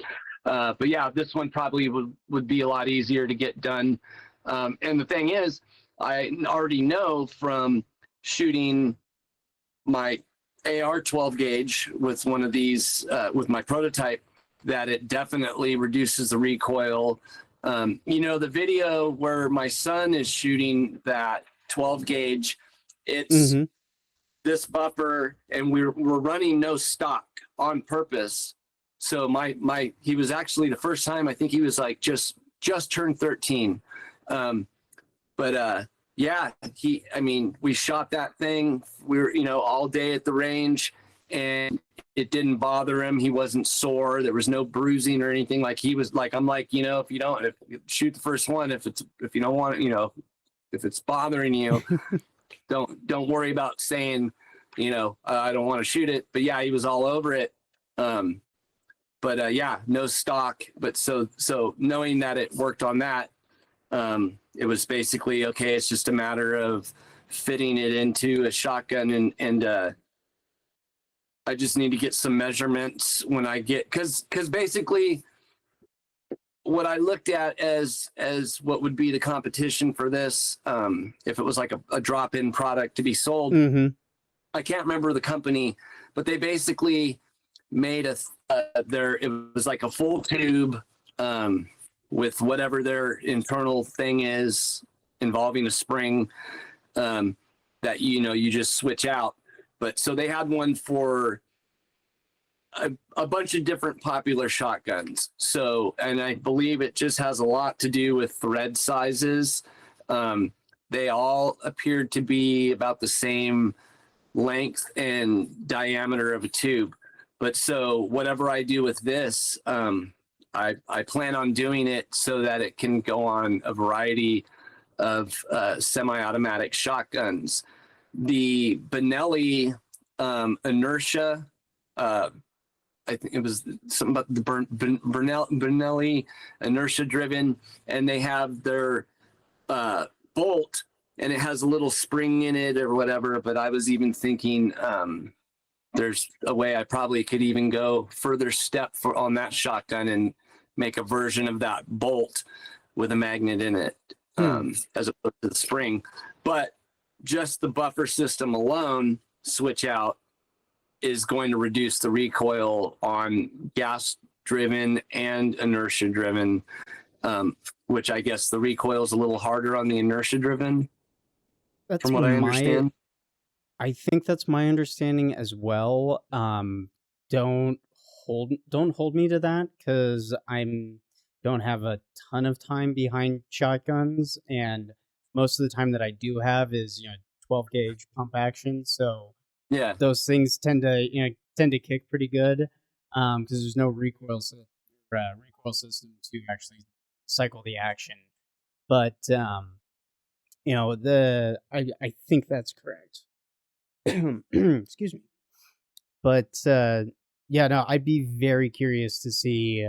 But yeah, this one probably would be a lot easier to get done. And the thing is, I already know from shooting my AR 12 gauge with one of these, with my prototype, that it definitely reduces the recoil. The video where my son is shooting that 12 gauge, it's Mm-hmm. this buffer, and we're running no stock on purpose. So he was actually, the first time I think he was like just turned 13. But yeah, we shot that thing. We were, all day at the range, and it didn't bother him. He wasn't sore. There was no bruising or anything. Like, he was like, I'm like, if you shoot the first one, if you don't want it, if it's bothering you, don't worry about saying, I don't want to shoot it. But yeah, he was all over it. But yeah, no stock. But so knowing that it worked on that, it was basically okay. It's just a matter of fitting it into a shotgun, and I just need to get some measurements when I get, because basically what I looked at as what would be the competition for this, if it was like a drop-in product to be sold. Mm-hmm. I can't remember the company, but they basically made it was like a full tube, with whatever their internal thing is involving a spring, that you just switch out. But so they had one for a bunch of different popular shotguns. So, and I believe it just has a lot to do with thread sizes. They all appeared to be about the same length and diameter of a tube. But so whatever I do with this, I plan on doing it so that it can go on a variety of semi-automatic shotguns. The Benelli inertia, I think it was something about the Benelli inertia driven, and they have their bolt, and it has a little spring in it or whatever. But I was even thinking, there's a way I probably could even go further step on that shotgun and make a version of that bolt with a magnet in it, as opposed to the spring. But just the buffer system alone, switch out, is going to reduce the recoil on gas driven and inertia driven, which I guess the recoil is a little harder on the inertia driven, That's from what I understand. I think that's my understanding as well. Don't hold me to that, because I'm don't have a ton of time behind shotguns, and most of the time that I do have is 12 gauge pump action. So Yeah. those things tend to kick pretty good, because there's no recoil system to actually cycle the action. But I think that's correct. Excuse me. But yeah, no, I'd be very curious to see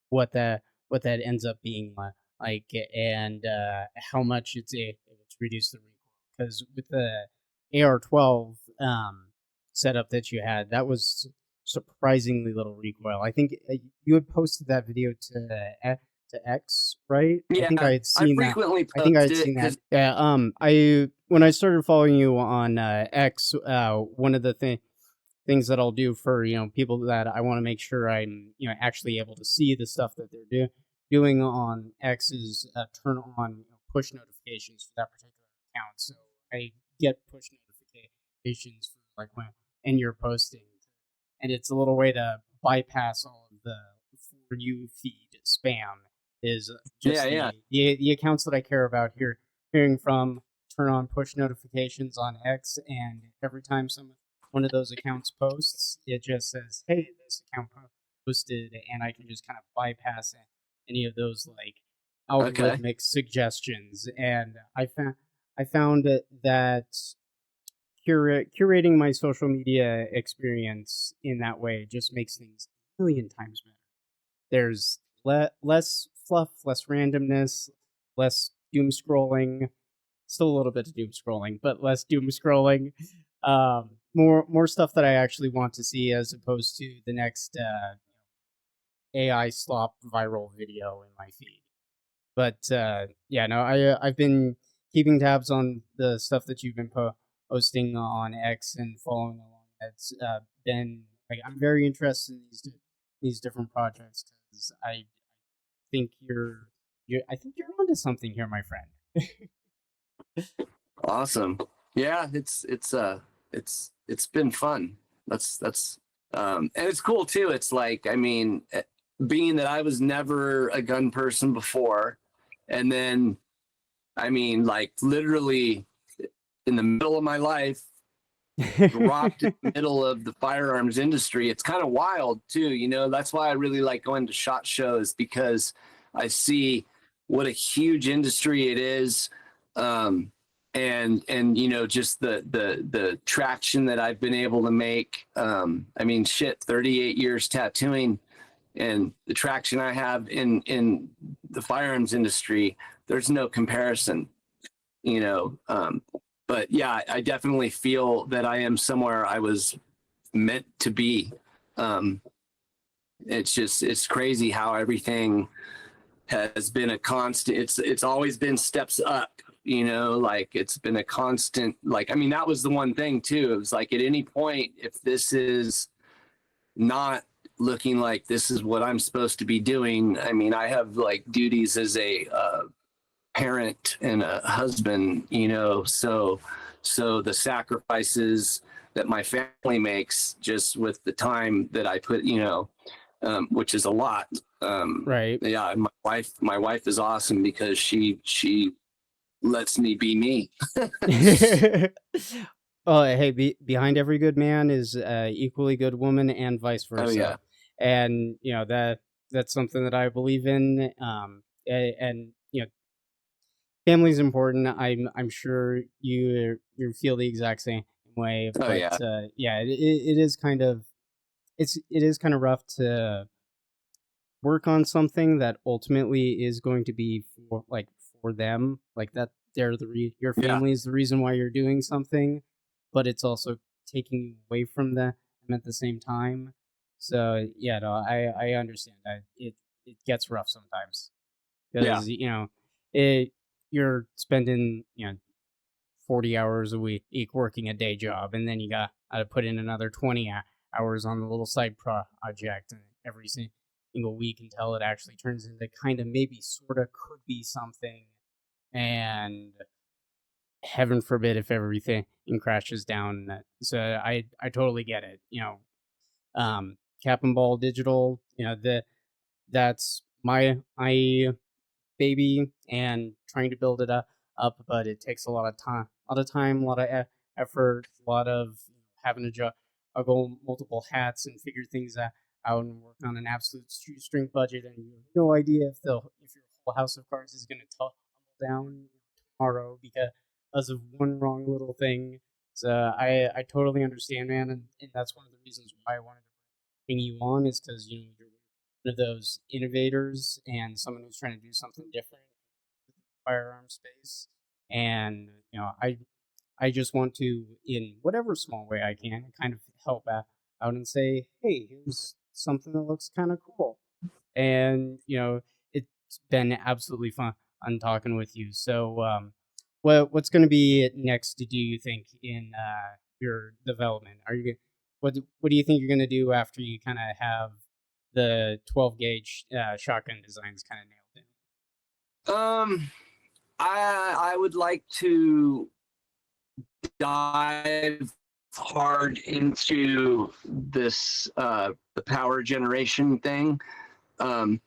what that ends up being like, and how much it's able to reduce the recoil. Because with the AR-12 setup that you had, that was surprisingly little recoil. I think you had posted that video to X, right? I think Yeah, I had I seen that. frequently I think I post had it seen that. because Yeah. I when I started following you on X, one of the things that I'll do for people that I want to make sure I'm actually able to see the stuff that they're doing on X is turn on push notifications for that particular account, so I get push notifications for like when and you're posting, and it's a little way to bypass all of the for you feed spam. Is yeah, just yeah. the accounts that I care about hearing from turn on push notifications on X, and every time one of those accounts posts, it just says, "Hey, this account posted," and I can just kind of bypass any of those like Okay. algorithmic suggestions. And I found that curating my social media experience in that way just makes things a million times better. There's less fluff, less randomness, less doom scrolling. Still a little bit of doom scrolling, but less doom scrolling. More stuff that I actually want to see, as opposed to the next AI slop viral video in my feed. But yeah, no, I've been keeping tabs on the stuff that you've been posting on X and following along. It's been like, I'm very interested in these different projects, because I think I think you're onto something here, my friend. Awesome. Yeah, it's been fun. That's and it's cool too. It's like, I mean, being that I was never a gun person before, and then I mean, like, literally in the middle of my life, dropped in the middle of the firearms industry. It's kind of wild too, you know. That's why I really like going to SHOT Shows, because I see what a huge industry it is. And you know, just the traction that I've been able to make. I mean, shit, 38 years tattooing, and the traction I have in the firearms industry, there's no comparison, you know. But yeah, I definitely feel that I am somewhere I was meant to be. Um, it's crazy how everything has been a constant. It's always been steps up, you know, like it's been a constant. Like, I mean, that was the one thing too. It was like, at any point, if this is not looking like this is what I'm supposed to be doing, I mean, I have like duties as a parent and a husband, you know, so the sacrifices that my family makes just with the time that I put, you know, which is a lot. Right. Yeah, my wife is awesome, because she lets me be me. Oh, hey, behind every good man is equally good woman, and vice Oh yeah. versa. And that's something that I believe in. And family's important. I'm sure you feel the exact same way. Oh But yeah. yeah, it is kind of it is kind of rough to work on something that ultimately is going to be for them, like that they're your Yeah. family is the reason why you're doing something, but it's also taking you away from them at the same time. So yeah, no, I understand that it gets rough sometimes, Yeah. because you're spending 40 hours a week working a day job, and then you got to put in another 20 hours on the little side project, and every single week, until it actually turns into kind of maybe sort of could be something. And heaven forbid if everything crashes down. So I totally get it. Cap and Ball Digital, that's my baby, and trying to build it up, but it takes a lot of time, a lot of effort, a lot of having to juggle multiple hats and figure things out, and work on an absolute shoestring budget, and you have no idea if your whole house of cards is going to tumble down tomorrow because of one wrong little thing. So I totally understand, man, and that's one of the reasons why I wanted to bring you on, is because you're one of those innovators and someone who's trying to do something different. firearm space, and I just want to, in whatever small way I can, kind of help out and say, hey, here's something that looks kind of cool. And it's been absolutely fun talking with you. So what's going to be next, do you think, in your development? What do you think you're going to do after you kind of have the 12 gauge shotgun designs kind of nailed in? I would like to dive hard into this the power generation thing. I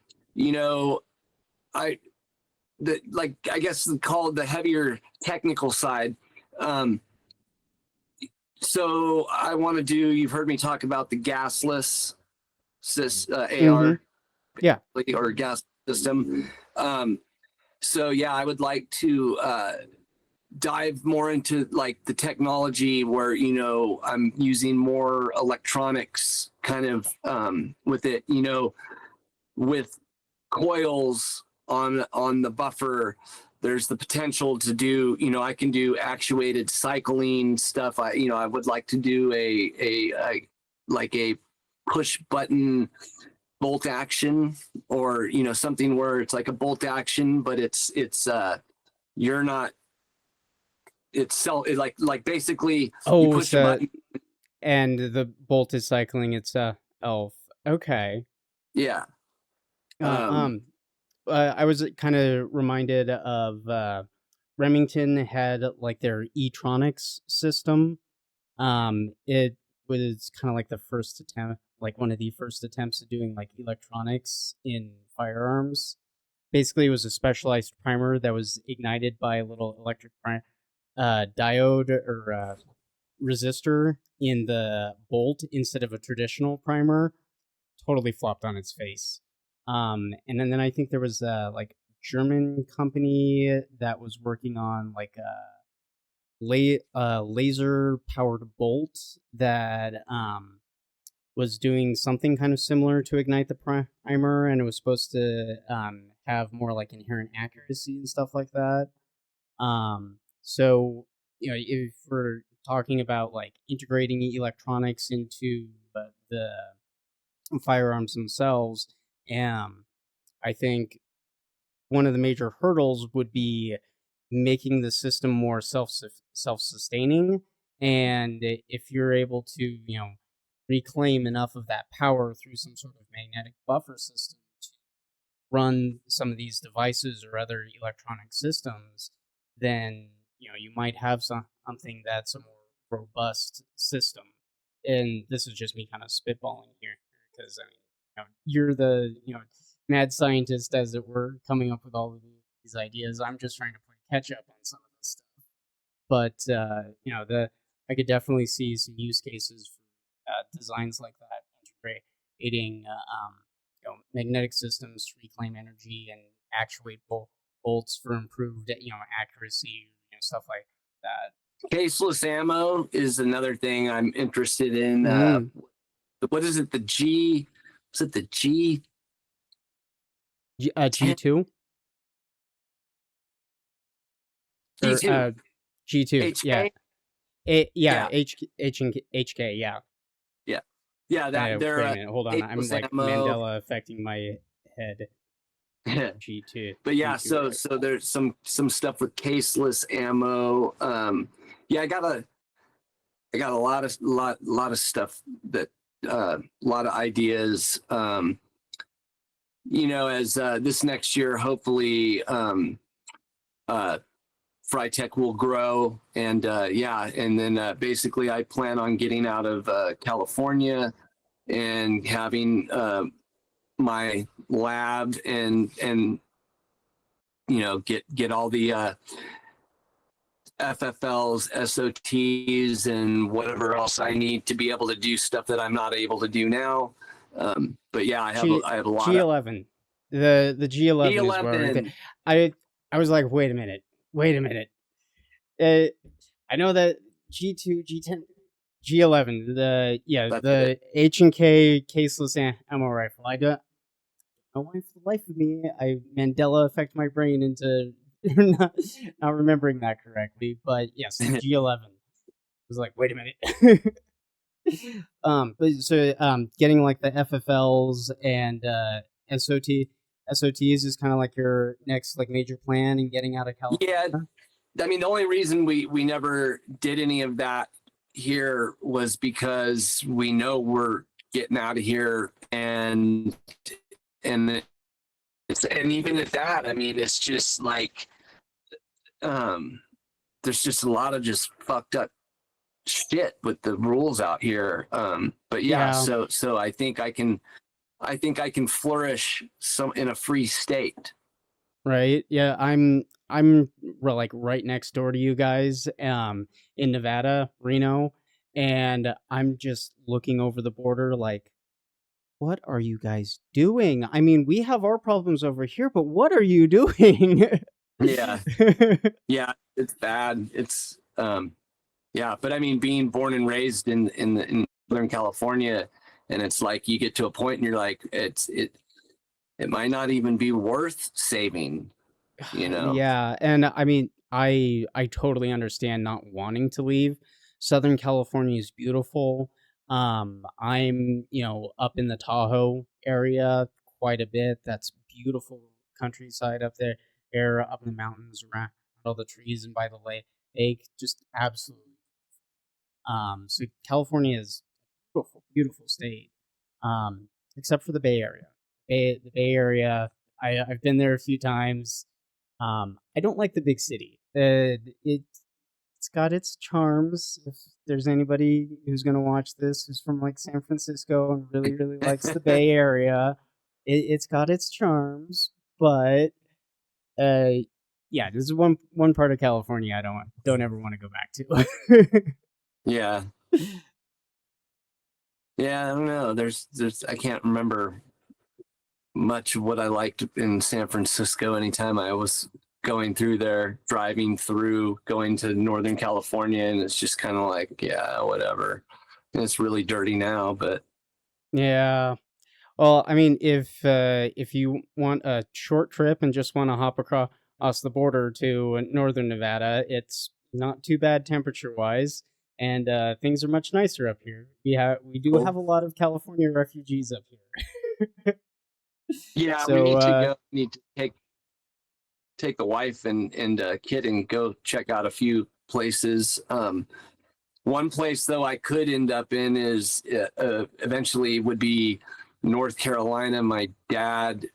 guess called the heavier technical side. So I want to do. You've heard me talk about the gasless AR, Yeah, or gas system. So yeah, I would like to dive more into like the technology where I'm using more electronics kind of with it, with coils on the buffer. There's the potential to do, I can do actuated cycling stuff. I would like to do a push button bolt action, or something where it's like a bolt action, but you're not, like basically you push a button. And the bolt is cycling itself. Okay. Yeah. I was kind of reminded of Remington had like their E-tronics system. It was kind of like the first attempt, like one of the first attempts at doing like electronics in firearms. Basically, it was a specialized primer that was ignited by a little electric diode or resistor in the bolt instead of a traditional primer. Totally flopped on its face. And then I think there was like German company that was working on like a laser powered bolt that was doing something kind of similar to ignite the primer, and it was supposed to have more like inherent accuracy and stuff like that. So if we're talking about like integrating electronics into the firearms themselves, I think one of the major hurdles would be making the system more self-sustaining. And if you're able to, reclaim enough of that power through some sort of magnetic buffer system to run some of these devices or other electronic systems, then you might have something that's a more robust system. And this is just me kind of spitballing here, because you're the mad scientist, as it were, coming up with all of these ideas. I'm just trying to play catch up on some of this stuff. But I could definitely see some use cases for designs like that, integrating magnetic systems to reclaim energy and actuate bolts for improved accuracy, stuff like that. Caseless ammo is another thing I'm interested in. What is it? The G? Is it the G? G2? G2. G2. HK? Yeah. HK. Yeah. Yeah. That they're. Wait a minute. Hold on. I'm like ammo. Mandela affecting my head. G2. But yeah, G2, so there's some stuff with caseless ammo. Yeah, I got a lot of stuff that a lot of ideas. As this next year, hopefully, FryTech will grow, and and then basically I plan on getting out of California and having my lab and get all the FFLs, SOTs, and whatever else I need to be able to do stuff that I'm not able to do now. But yeah, I have a lot. G11, the G11. G11. Is where I was like, wait a minute. I know that G2, G10, G11, the H&K caseless ammo rifle. I don't know why for the life of me I Mandela affect my brain into not remembering that correctly, but yes, the G11. I was like, wait a minute. But so getting like the FFLs and SOTs is kind of like your next like major plan in getting out of California. Yeah, I mean, the only reason we never did any of that here was because we know we're getting out of here, and even at that, I mean, it's just like there's just a lot of just fucked up shit with the rules out here. But yeah, so I think I can flourish in a free state. Right. Yeah, like right next door to you guys, in Nevada, Reno, and I'm just looking over the border like, what are you guys doing? I mean, we have our problems over here, but what are you doing? Yeah. Yeah, it's bad. It's yeah, but I mean, being born and raised in Northern California, and it's like you get to a point and you're like, it might not even be worth saving, you know? Yeah, and I mean, I totally understand not wanting to leave. Southern California is beautiful. I'm, up in the Tahoe area quite a bit. That's beautiful countryside up there, up in the mountains around all the trees and by the lake. Just absolutely. So California is beautiful, beautiful state. Except for the Bay Area. The Bay Area, I've been there a few times. I don't like the big city. It's got its charms. If there's anybody who's gonna watch this who's from like San Francisco and really, really likes the Bay Area, it's got its charms. But yeah, this is one part of California I don't ever want to go back to. Yeah. Yeah, I don't know. There's I can't remember much of what I liked in San Francisco. Anytime I was going through there, driving through, going to Northern California, and it's just kind of like, yeah, whatever. And it's really dirty now, but Yeah. Well, I mean, if you want a short trip and just want to hop across the border to northern Nevada, it's not too bad temperature wise, and things are much nicer up here. We do have a lot of California refugees up here. Yeah, So, we need to go. We need to take the wife and kid and go check out a few places. One place though I could end up in is eventually would be North Carolina. My dad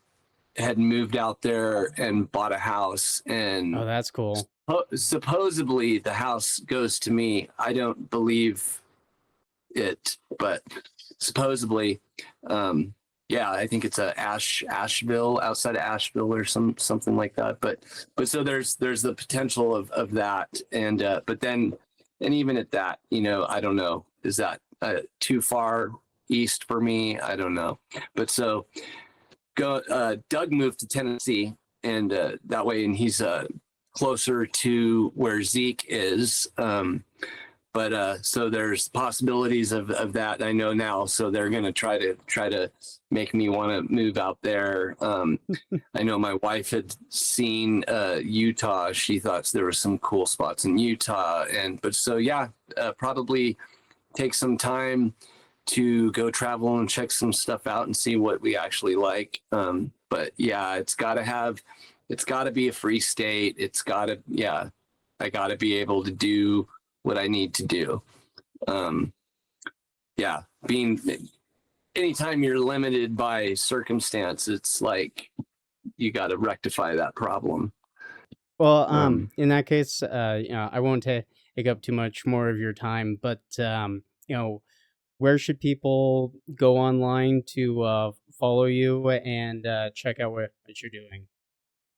had moved out there and bought a house, and oh, that's cool. Supposedly the house goes to me. I don't believe it, but supposedly, yeah, I think it's Asheville, outside of Asheville or something like that. But so there's the potential of that, and but then, and even at that, I don't know, is that too far east for me? I don't know, but so Doug moved to Tennessee, and that way, and he's closer to where Zeke is. But so there's possibilities of that, I know now. So they're going to try to make me want to move out there. I know my wife had seen Utah. She thought there were some cool spots in Utah, but so yeah, probably take some time to go travel and check some stuff out and see what we actually like. But yeah, it's got to be a free state. I got to be able to do what I need to do. Yeah, anytime you're limited by circumstance, it's like you got to rectify that problem. Well, in that case, I won't take up too much more of your time, but where should people go online to follow you and check out what you're doing?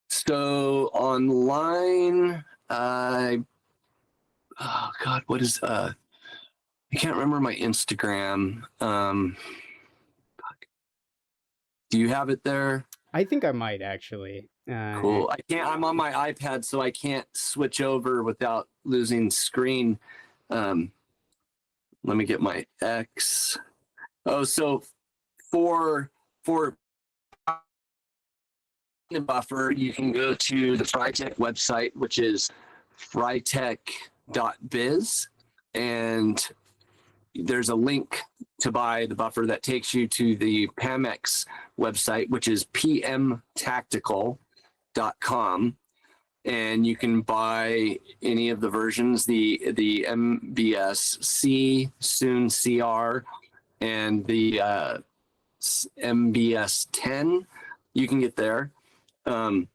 So online, oh God, what is I can't remember my Instagram. Do you have it there? I think I might actually. Cool. I can't. I'm on my iPad, so I can't switch over without losing screen. Let me get my X. Oh, so for the buffer, you can go to the FryTech website, which is frytech.biz, and there's a link to buy the buffer that takes you to the PAMax website, which is pmtactical.com. And you can buy any of the versions, the MBS-C, soon CR, and the MBS-10. You can get there. The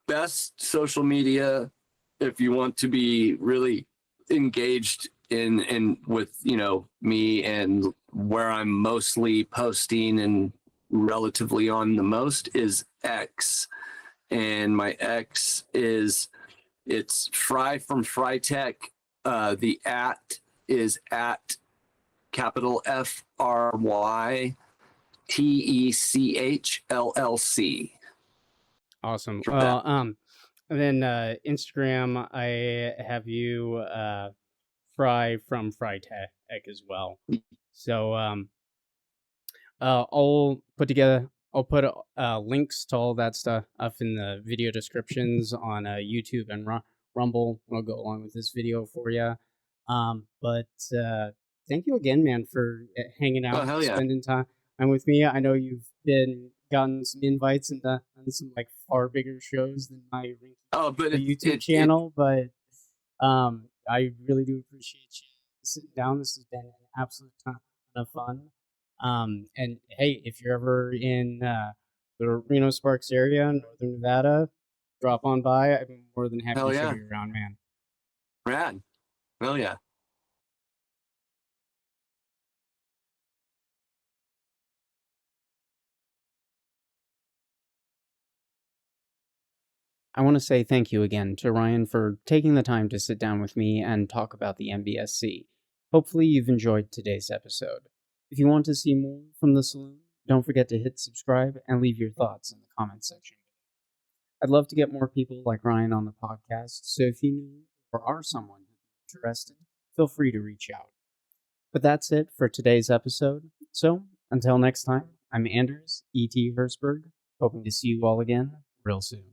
best social media, if you want to be really engaged in with me and where I'm mostly posting and relatively on the most, is X. And my X it's Fry from FryTech. The @ is @ capital FRYTECH LLC. Awesome. Well, and then Instagram, I have you Fry from FryTech as well. So I'll put links to all that stuff up in the video descriptions on YouTube and Rumble. I'll go along with this video for you. But thank you again, man, for hanging out, spending time with me. I know you've gotten some invites and done some like far bigger shows than my YouTube channel, but I really do appreciate you sitting down. This has been an absolute ton of fun. And hey, if you're ever in the Reno Sparks area, Northern Nevada, drop on by. I'm more than happy to show you around, man. Rad. Hell yeah. I want to say thank you again to Ryan for taking the time to sit down with me and talk about the MBS-C. Hopefully you've enjoyed today's episode. If you want to see more from the Saloon, don't forget to hit subscribe and leave your thoughts in the comments section. I'd love to get more people like Ryan on the podcast, so if you know or are someone interested, feel free to reach out. But that's it for today's episode. So, until next time, I'm Anders, E.T. Hersberg, hoping to see you all again real soon.